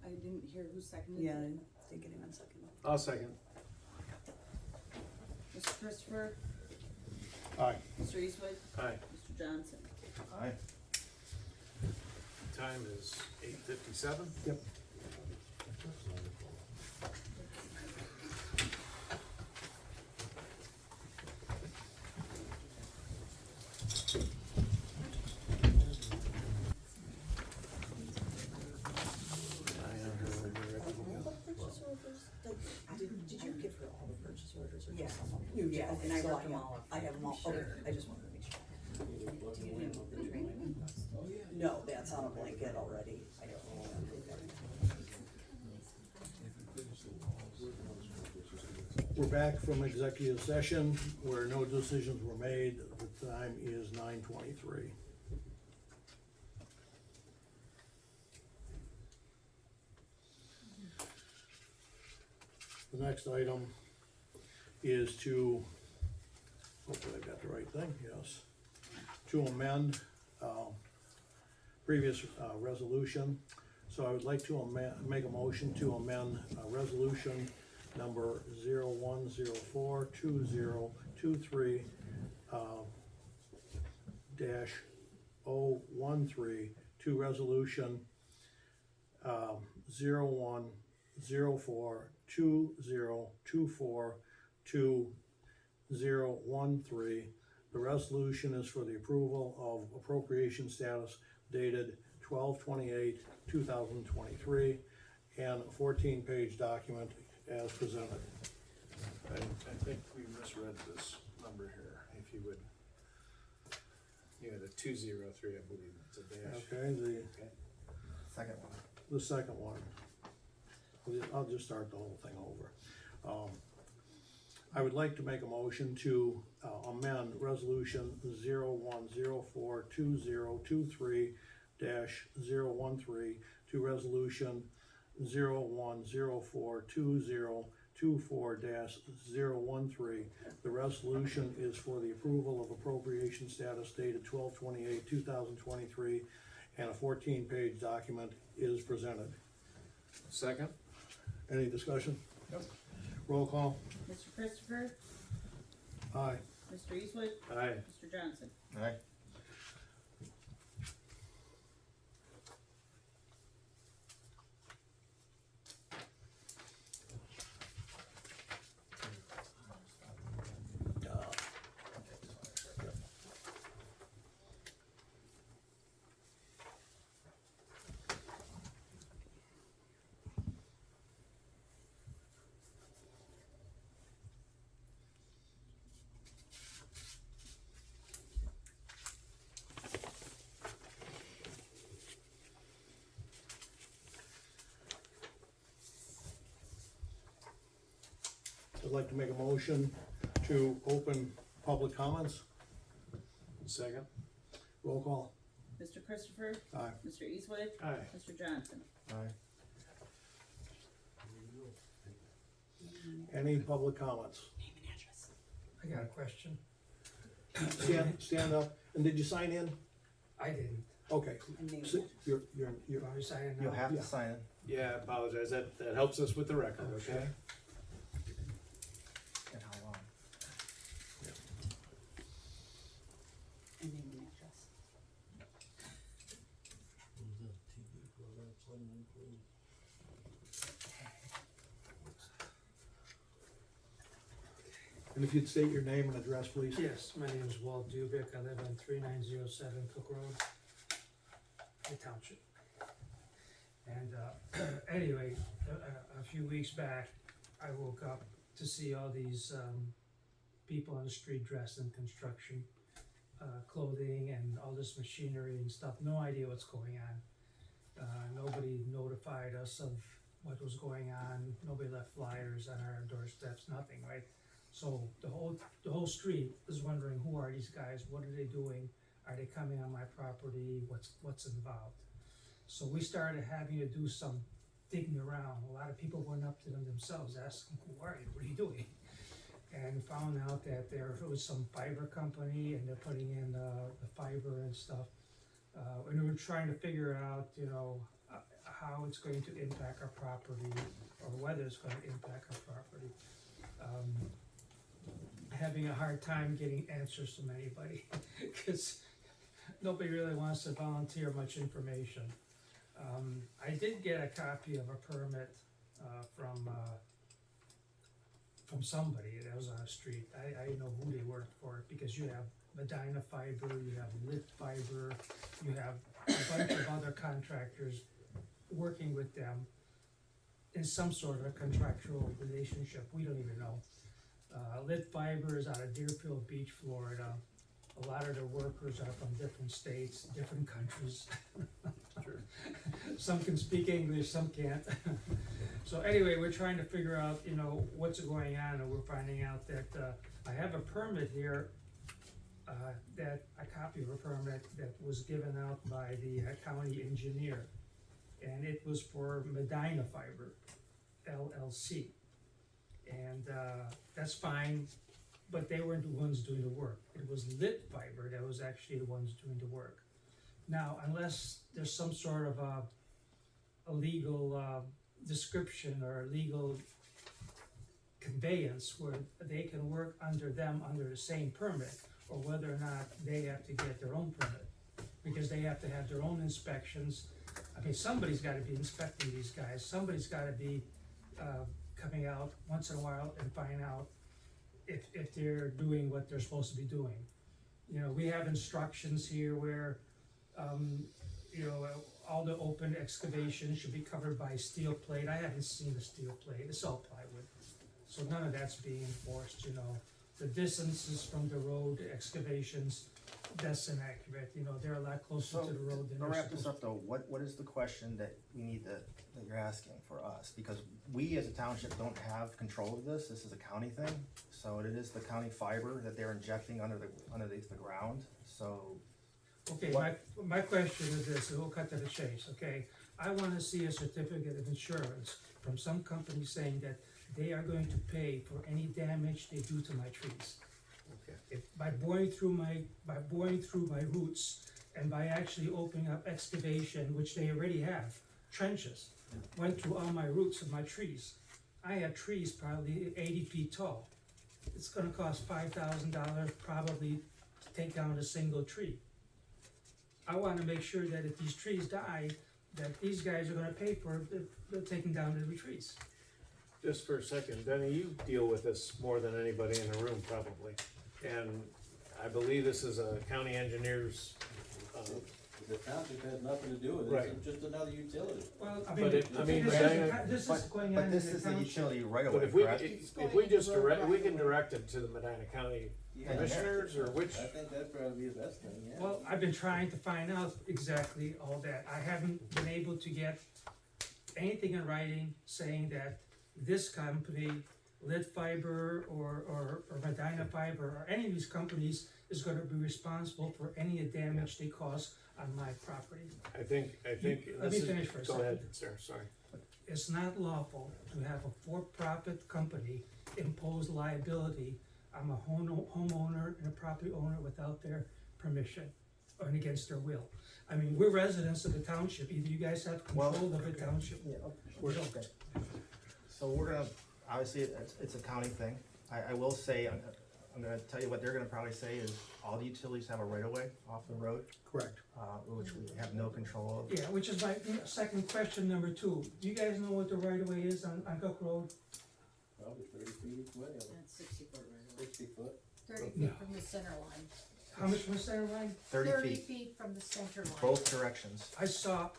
I didn't hear who seconded Yeah, it. I think anyone second. I'll second. Mr. Christopher? Aye. Mr. Eastwood? Aye. Mr. Johnson? Aye. Time is 8:57. Yep. Did you give her all the purchase orders or Yeah. just some of them? You- yeah, Okay, and I so wrote them all up. I have them all, okay, Sure. I just wanted to make sure. Do you need the training? No, that's on a blanket already. I don't know. We're back from executive session where no decisions were made. The time is 9:23. The next item is to, hopefully I got the right thing, yes, to amend, previous, resolution. So I would like to make a motion to amend, resolution number 01042023, dash 013 to resolution, 01042024 to 013. The resolution is for the approval of appropriation status dated 12/28/2023 and a 14-page document as presented. I think we misread this number here, if you would. You had a 203, I believe, it's a dash. Okay, Second one. the second one. I'll just start the whole thing over. I would like to make a motion to amend resolution 01042023 013 to resolution 01042024 013. The resolution is for the approval of appropriation status dated 12/28/2023 and a 14-page document is presented. Second? Any discussion? Nope. Roll call. Mr. Christopher, Aye. Mr. Eastwood, Aye. Mr. Johnson. Aye. I'd like to make a motion to open public comments. Second? Roll call. Mr. Christopher, Aye. Mr. Eastwood, Aye. Mr. Johnson. Aye. Any public comments? Name and address. I got a question. Stand up, and did you sign in? I didn't. Okay, And name so and you're, You want me to sign it now? You'll have Yeah. to sign it. Yeah, I apologize, that helps us with the record, okay? And how long? and name and address. and if you'd state your name and address, please. Yes, my name is Walt Dubick. I live on 3907 Cook Road, the township. And anyway, a few weeks back, I woke up to see all these people on the street dressed in construction clothing and all this machinery and stuff. No idea what's going on. Nobody notified us of what was going on. Nobody left flyers on our doorsteps. Nothing, right? So the whole street is wondering, who are these guys? What are they doing? Are they coming on my property? What's involved? So we started having to do some digging around. A lot of people went up to them themselves, asking, who are you? What are you doing? And found out that there was some fiber company and they're putting in the fiber and stuff. And we were trying to figure out, how it's going to impact our property or whether it's going to impact our property. Having a hard time getting answers from anybody because nobody really wants to volunteer much information. I did get a copy of a permit from somebody that was on the street. I know who they worked for because you have Medina Fiber, you have Lit Fiber, you have a bunch of other contractors working with them in some sort of a contractual relationship. We don't even know. Lit Fiber is out of Deerfield Beach, Florida. A lot of their workers are from different states, different countries. Sure. Some can speak English, some can't. So anyway, we're trying to figure out, what's going on, and we're finding out that I have a permit here, a copy of a permit that was given out by the county engineer, and it was for Medina Fiber, LLC. And, that's fine, but they weren't the ones doing the work. It was lit fiber that was actually the ones doing the work. Now, unless there's some sort of a legal, description or a legal conveyance where they can work under them under the same permit, or whether or not they have to get their own permit, because they have to have their own inspections. I mean, somebody's gotta be inspecting these guys, somebody's gotta be, coming out once in a while and finding out if they're doing what they're supposed to be doing. You know, we have instructions here where, you know, all the open excavation should be covered by steel plate. I haven't seen the steel plate, it's all plywood. So none of that's being enforced, you know. The distances from the road, the excavations, that's inaccurate, you know, they're a lot closer So, to the road than to they're wrap this supposed up though, what is the question that we need that you're asking for us? Because we as a township don't have control of this is a county thing, so it is the county fiber that they're injecting underneath the ground, so. Okay, What- my question is this, and we'll cut to the chase, okay? I wanna see a certificate of insurance from some company saying that they are going to pay for any damage they do to my trees. Okay. If, by boring through my roots, and by actually opening up excavation, which they already have, trenches, went through all my roots of my trees. I have trees probably 80 feet tall. It's gonna cost $5,000 probably to take down a single tree. I wanna make sure that if these trees die, that these guys are gonna pay for the taking down the trees. Just for a second, Denny, you deal with this more than anybody in the room probably. And I believe this is a county engineer's, The township has nothing to do with it, Right. it's just another utility. Well, I But mean, it- I mean, this is going on But in this the is a township. utility right but away, if we, correct? if we just direct, we can direct it to the Medina County Yeah, Commissioners, or which? I think that'd probably be the best thing, yeah. Well, I've been trying to find out exactly all that. I haven't been able to get anything in writing saying that this company, Lit Fiber or Medina Fiber, or any of these companies is gonna be responsible for any damage they cause on my property. I think Let this me is, finish for a go ahead, second. sir, sorry. It's not lawful to have a for-profit company impose liability on a homeowner and a property owner without their permission and against their will. I mean, we're residents of the township, either you guys have Well, control of the township. Yeah, okay. So we're gonna, obviously, it's a county thing. I will say, I'm gonna tell you what they're gonna probably say is all the utilities have a right of way off the road, Correct. which we have no control of. Yeah, which is my second question, number two. Do you guys know what the right of way is on Cook Road? Probably 30 feet each way, That's 60 foot right away. 60 foot. 30 No. feet from the center line. How much from the center line? 30 feet, from the center line. both directions. I saw,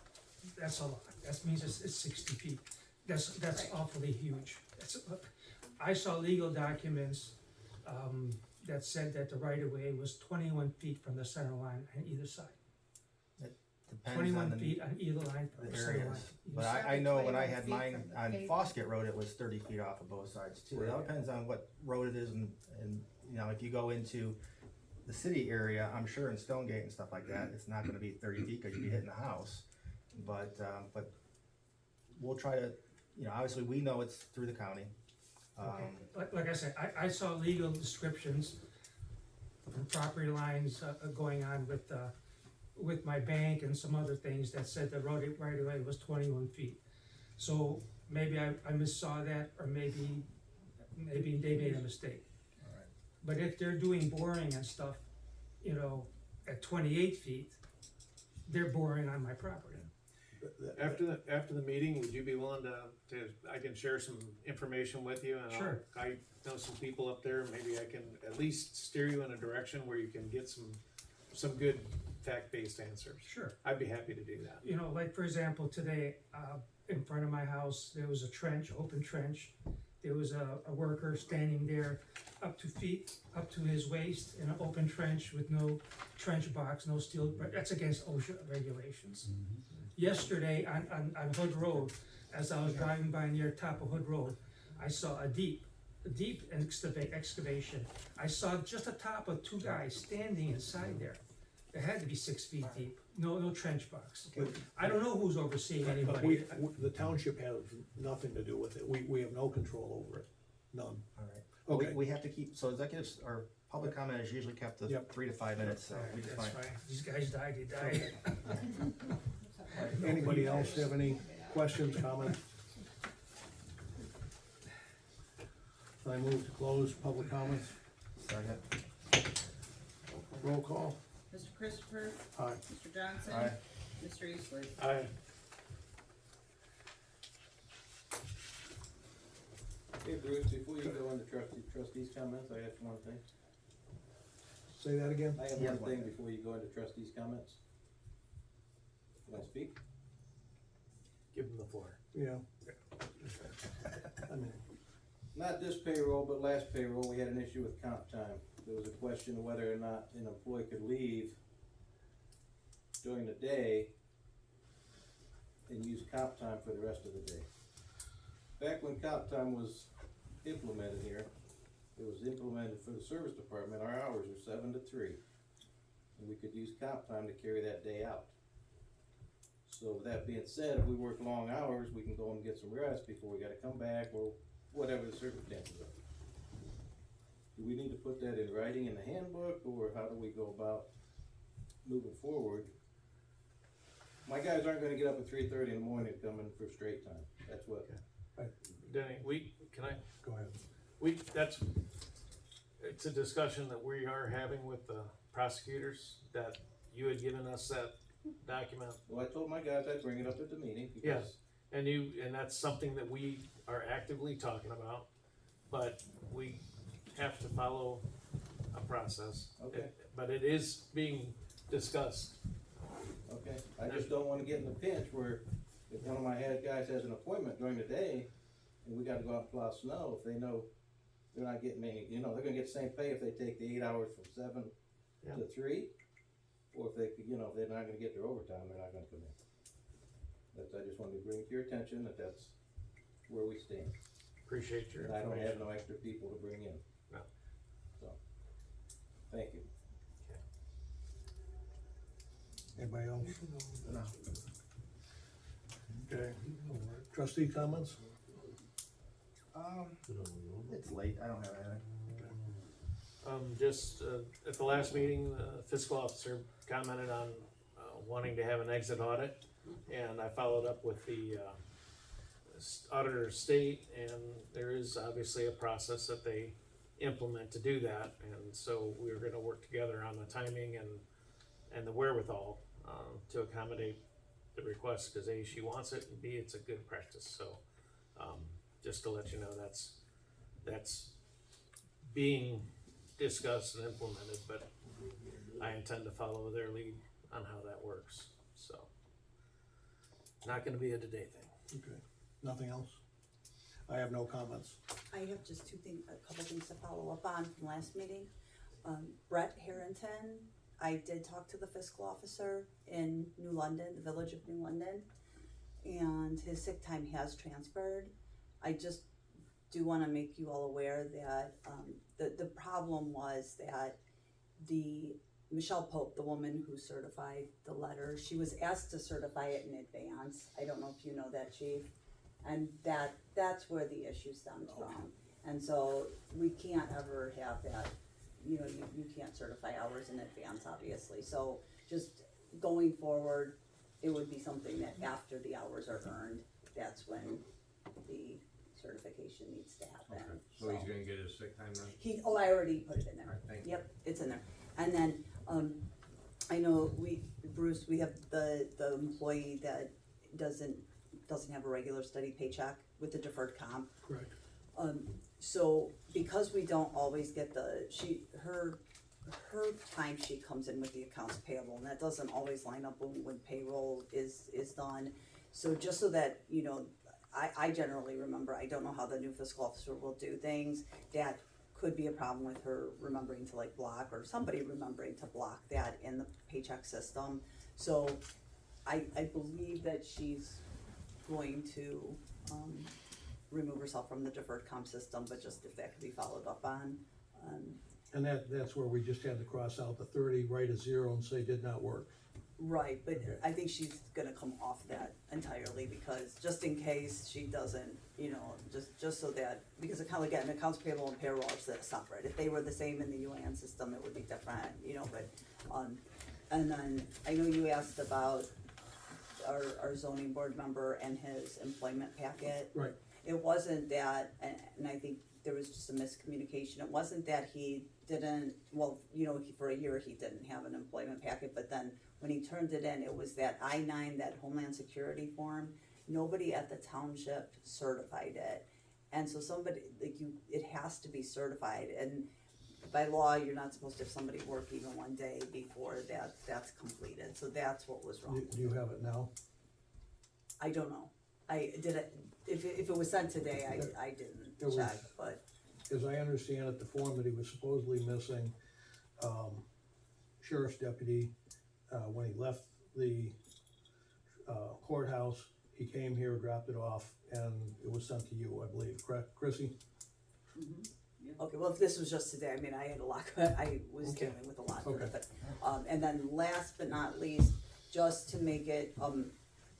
that's a lot. That means it's 60 feet. That's Right. awfully huge. I saw legal documents, that said that the right of way was 21 feet from the center line on either side. Depends on 21 the feet on either line from the the center line. areas. either But side. I know when I 21 had feet mine from the on pavement. Foskett Road, it was 30 feet off of both sides too. It all depends on what road it is and, you know, if you go into the city area, I'm sure in Stonegate and stuff like that, it's not gonna be 30 feet because you'd be hitting the house. But we'll try to, you know, obviously we know it's through the county. Okay. Like I said, I saw legal descriptions from property lines going on with my bank and some other things that said the road right away was 21 feet. So maybe I missaw that, or maybe they made a mistake. Alright. But if they're doing boring and stuff, you know, at 28 feet, they're boring on my property. After the meeting, would you be willing to, I can share some information with you? And Sure. I know some people up there, maybe I can at least steer you in a direction where you can get some good fact-based answers. Sure. I'd be happy to do that. You know, like for example, today, in front of my house, there was a trench, open trench. There was a worker standing there up to his waist in an open trench with no trench box, no steel, that's against OSHA regulations. Yesterday on Hood Road, as I was driving by near top of Hood Road, I saw a deep excavation. I saw just the top of two guys standing inside there. It had to be 6 feet deep, no trench box. I don't know who's overseeing But anybody. the township has nothing to do with it, we have no control over it. None. Alright. Okay. We have to keep, so executives, or public comment is usually kept to Yep. 3 to 5 minutes, so we just That's might. fine, these guys died, they died. Anybody else have any questions, comments? I move to close public comments. Second. Roll call. Mr. Christopher, Aye. Mr. Johnson. Aye. Mr. Eastwood. Aye. Hey Bruce, before you go into trustees comments, I have one thing. Say that again? I have Yeah, one thing one. before you go into trustees comments. Can I speak? Give them the floor. Yeah. I mean, Not this payroll, but last payroll, we had an issue with comp time. There was a question of whether or not an employee could leave during the day and use comp time for the rest of the day. Back when comp time was implemented here, it was implemented for the service department, our hours were 7 to 3. And we could use comp time to carry that day out. So with that being said, if we work long hours, we can go and get some rest before we gotta come back, or whatever the circumstances are. Do we need to put that in writing in the handbook, or how do we go about moving forward? My guys aren't gonna get up at 3:30 in the morning to come in for straight time, that's what. Denny, can I, go ahead. it's a discussion that we are having with the prosecutors, that you had given us that document. Well, I told my guys I'd bring it up at the meeting, Yes. because And that's something that we are actively talking about, but we have to follow a process. Okay. But it is being discussed. okay, I just don't wanna get in a pinch where if one of my head guys has an appointment during the day and we gotta go out and plow snow, if they know they're not getting any, they're gonna get the same pay if they take the 8 hours from 7 Yeah. to 3, or if they, if they're not gonna get their overtime, they're not gonna come in. I just wanted to bring it to your attention that that's where we stand. Appreciate your And I don't have information. no extra people to bring in. No. So, thank you. Anybody else? No. Okay. Trustee comments? It's late, I don't have anything. At the last meeting, the fiscal officer commented on wanting to have an exit audit, and I followed up with the auditor of state, and there is obviously a process that they implement to do that, and so we're gonna work together on the timing and the wherewithal to accommodate the request, cause A, she wants it, and B, it's a good practice, so just to let you know, that's being discussed and implemented, but I intend to follow their lead on how that works, so. Not gonna be a today thing. Okay. Nothing else? I have no comments. I have just a couple things to follow up on from last meeting. Brett Harrington, I did talk to the fiscal officer in New London, the village of New London, and his sick time has transferred. I just do wanna make you all aware that, the problem was that Michelle Pope, the woman who certified the letter, she was asked to certify it in advance. I don't know if you know that, chief. And that's where the issue stems from. And so we can't ever have that, you can't certify hours in advance, obviously. So just going forward, it would be something that after the hours are earned, that's when the certification needs to happen. Okay, so he's gonna get his sick time then? I already put it in there. Alright, thank you. Yep, it's in there. And then, I know Bruce, we have the employee that doesn't have a regular steady paycheck with the deferred comp. Correct. So because we don't always get her time sheet comes in with the accounts payable, and that doesn't always line up when payroll is done. So just so that, I generally remember, I don't know how the new fiscal officer will do things, that could be a problem with her remembering to block, or somebody remembering to block that in the paycheck system. So I believe that she's going to, remove herself from the deferred comp system, but just if that could be followed up on. And that's where we just had to cross out the 30, write a 0 and say did not work. Right, but Okay. I think she's gonna come off that entirely, because just in case she doesn't, you know, just so that, because again, accounts payable and payroll are separate. If they were the same in the UAN system, it would be different, you know, but, and then, I know you asked about our zoning board member and his employment packet. Right. It wasn't that, and I think there was just a miscommunication, it wasn't that he didn't, well, you know, for a year he didn't have an employment packet, but then when he turned it in, it was that I-9, that Homeland Security form, nobody at the township certified it. And so somebody, like you, it has to be certified, and by law, you're not supposed to have somebody work even one day before that's completed, so that's what was wrong. Do you have it now? I don't know, I did it, if it was sent today, I It didn't was- check, but, As I understand it, the form that he was supposedly missing, sheriff's deputy, when he left the courthouse, he came here, dropped it off, and it was sent to you, I believe, correct, Chrissy? okay, well, if this was just today, I mean, I had a lot, I was Okay. dealing with a lot, Okay. but, and then last but not least, just to make it,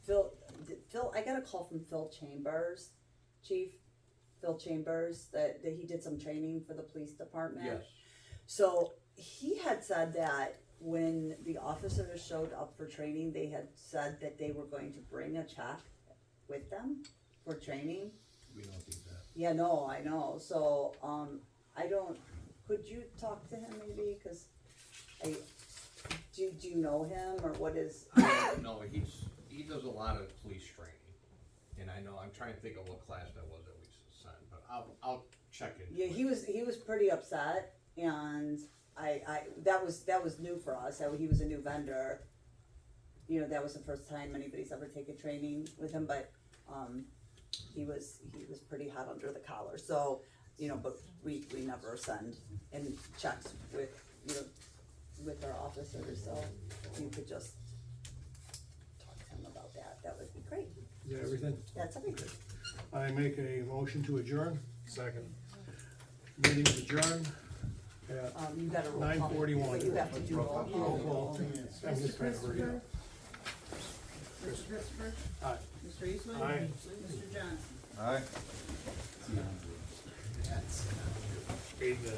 Phil, I got a call from Phil Chambers, Chief Phil Chambers, that he did some training for the police department. Yes. So he had said that when the officers showed up for training, they had said that they were going to bring a check with them for training. We don't do that. Yeah, no, I know, so, I don't, could you talk to him maybe, cause do you know him, or what is? No, he does a lot of police training, and I know, I'm trying to think of what class that was that we sent, but I'll check it. Yeah, he was pretty upset, and that was new for us, he was a new vendor. You know, that was the first time anybody's ever taken training with him, but, he was pretty hot under the collar, so, you know, but we never send any checks with, you know, with our officers, so if you could just talk to him about that would be great. Is that everything? That's everything. I make a motion to adjourn, Second. meeting's adjourned at You gotta roll call. 9:41. But you have to do roll call. roll call. I'm just trying to hurry up. Mr. Christopher? Aye. Mr. Eastman? Aye. Mr. Johnson? Alright. Paid the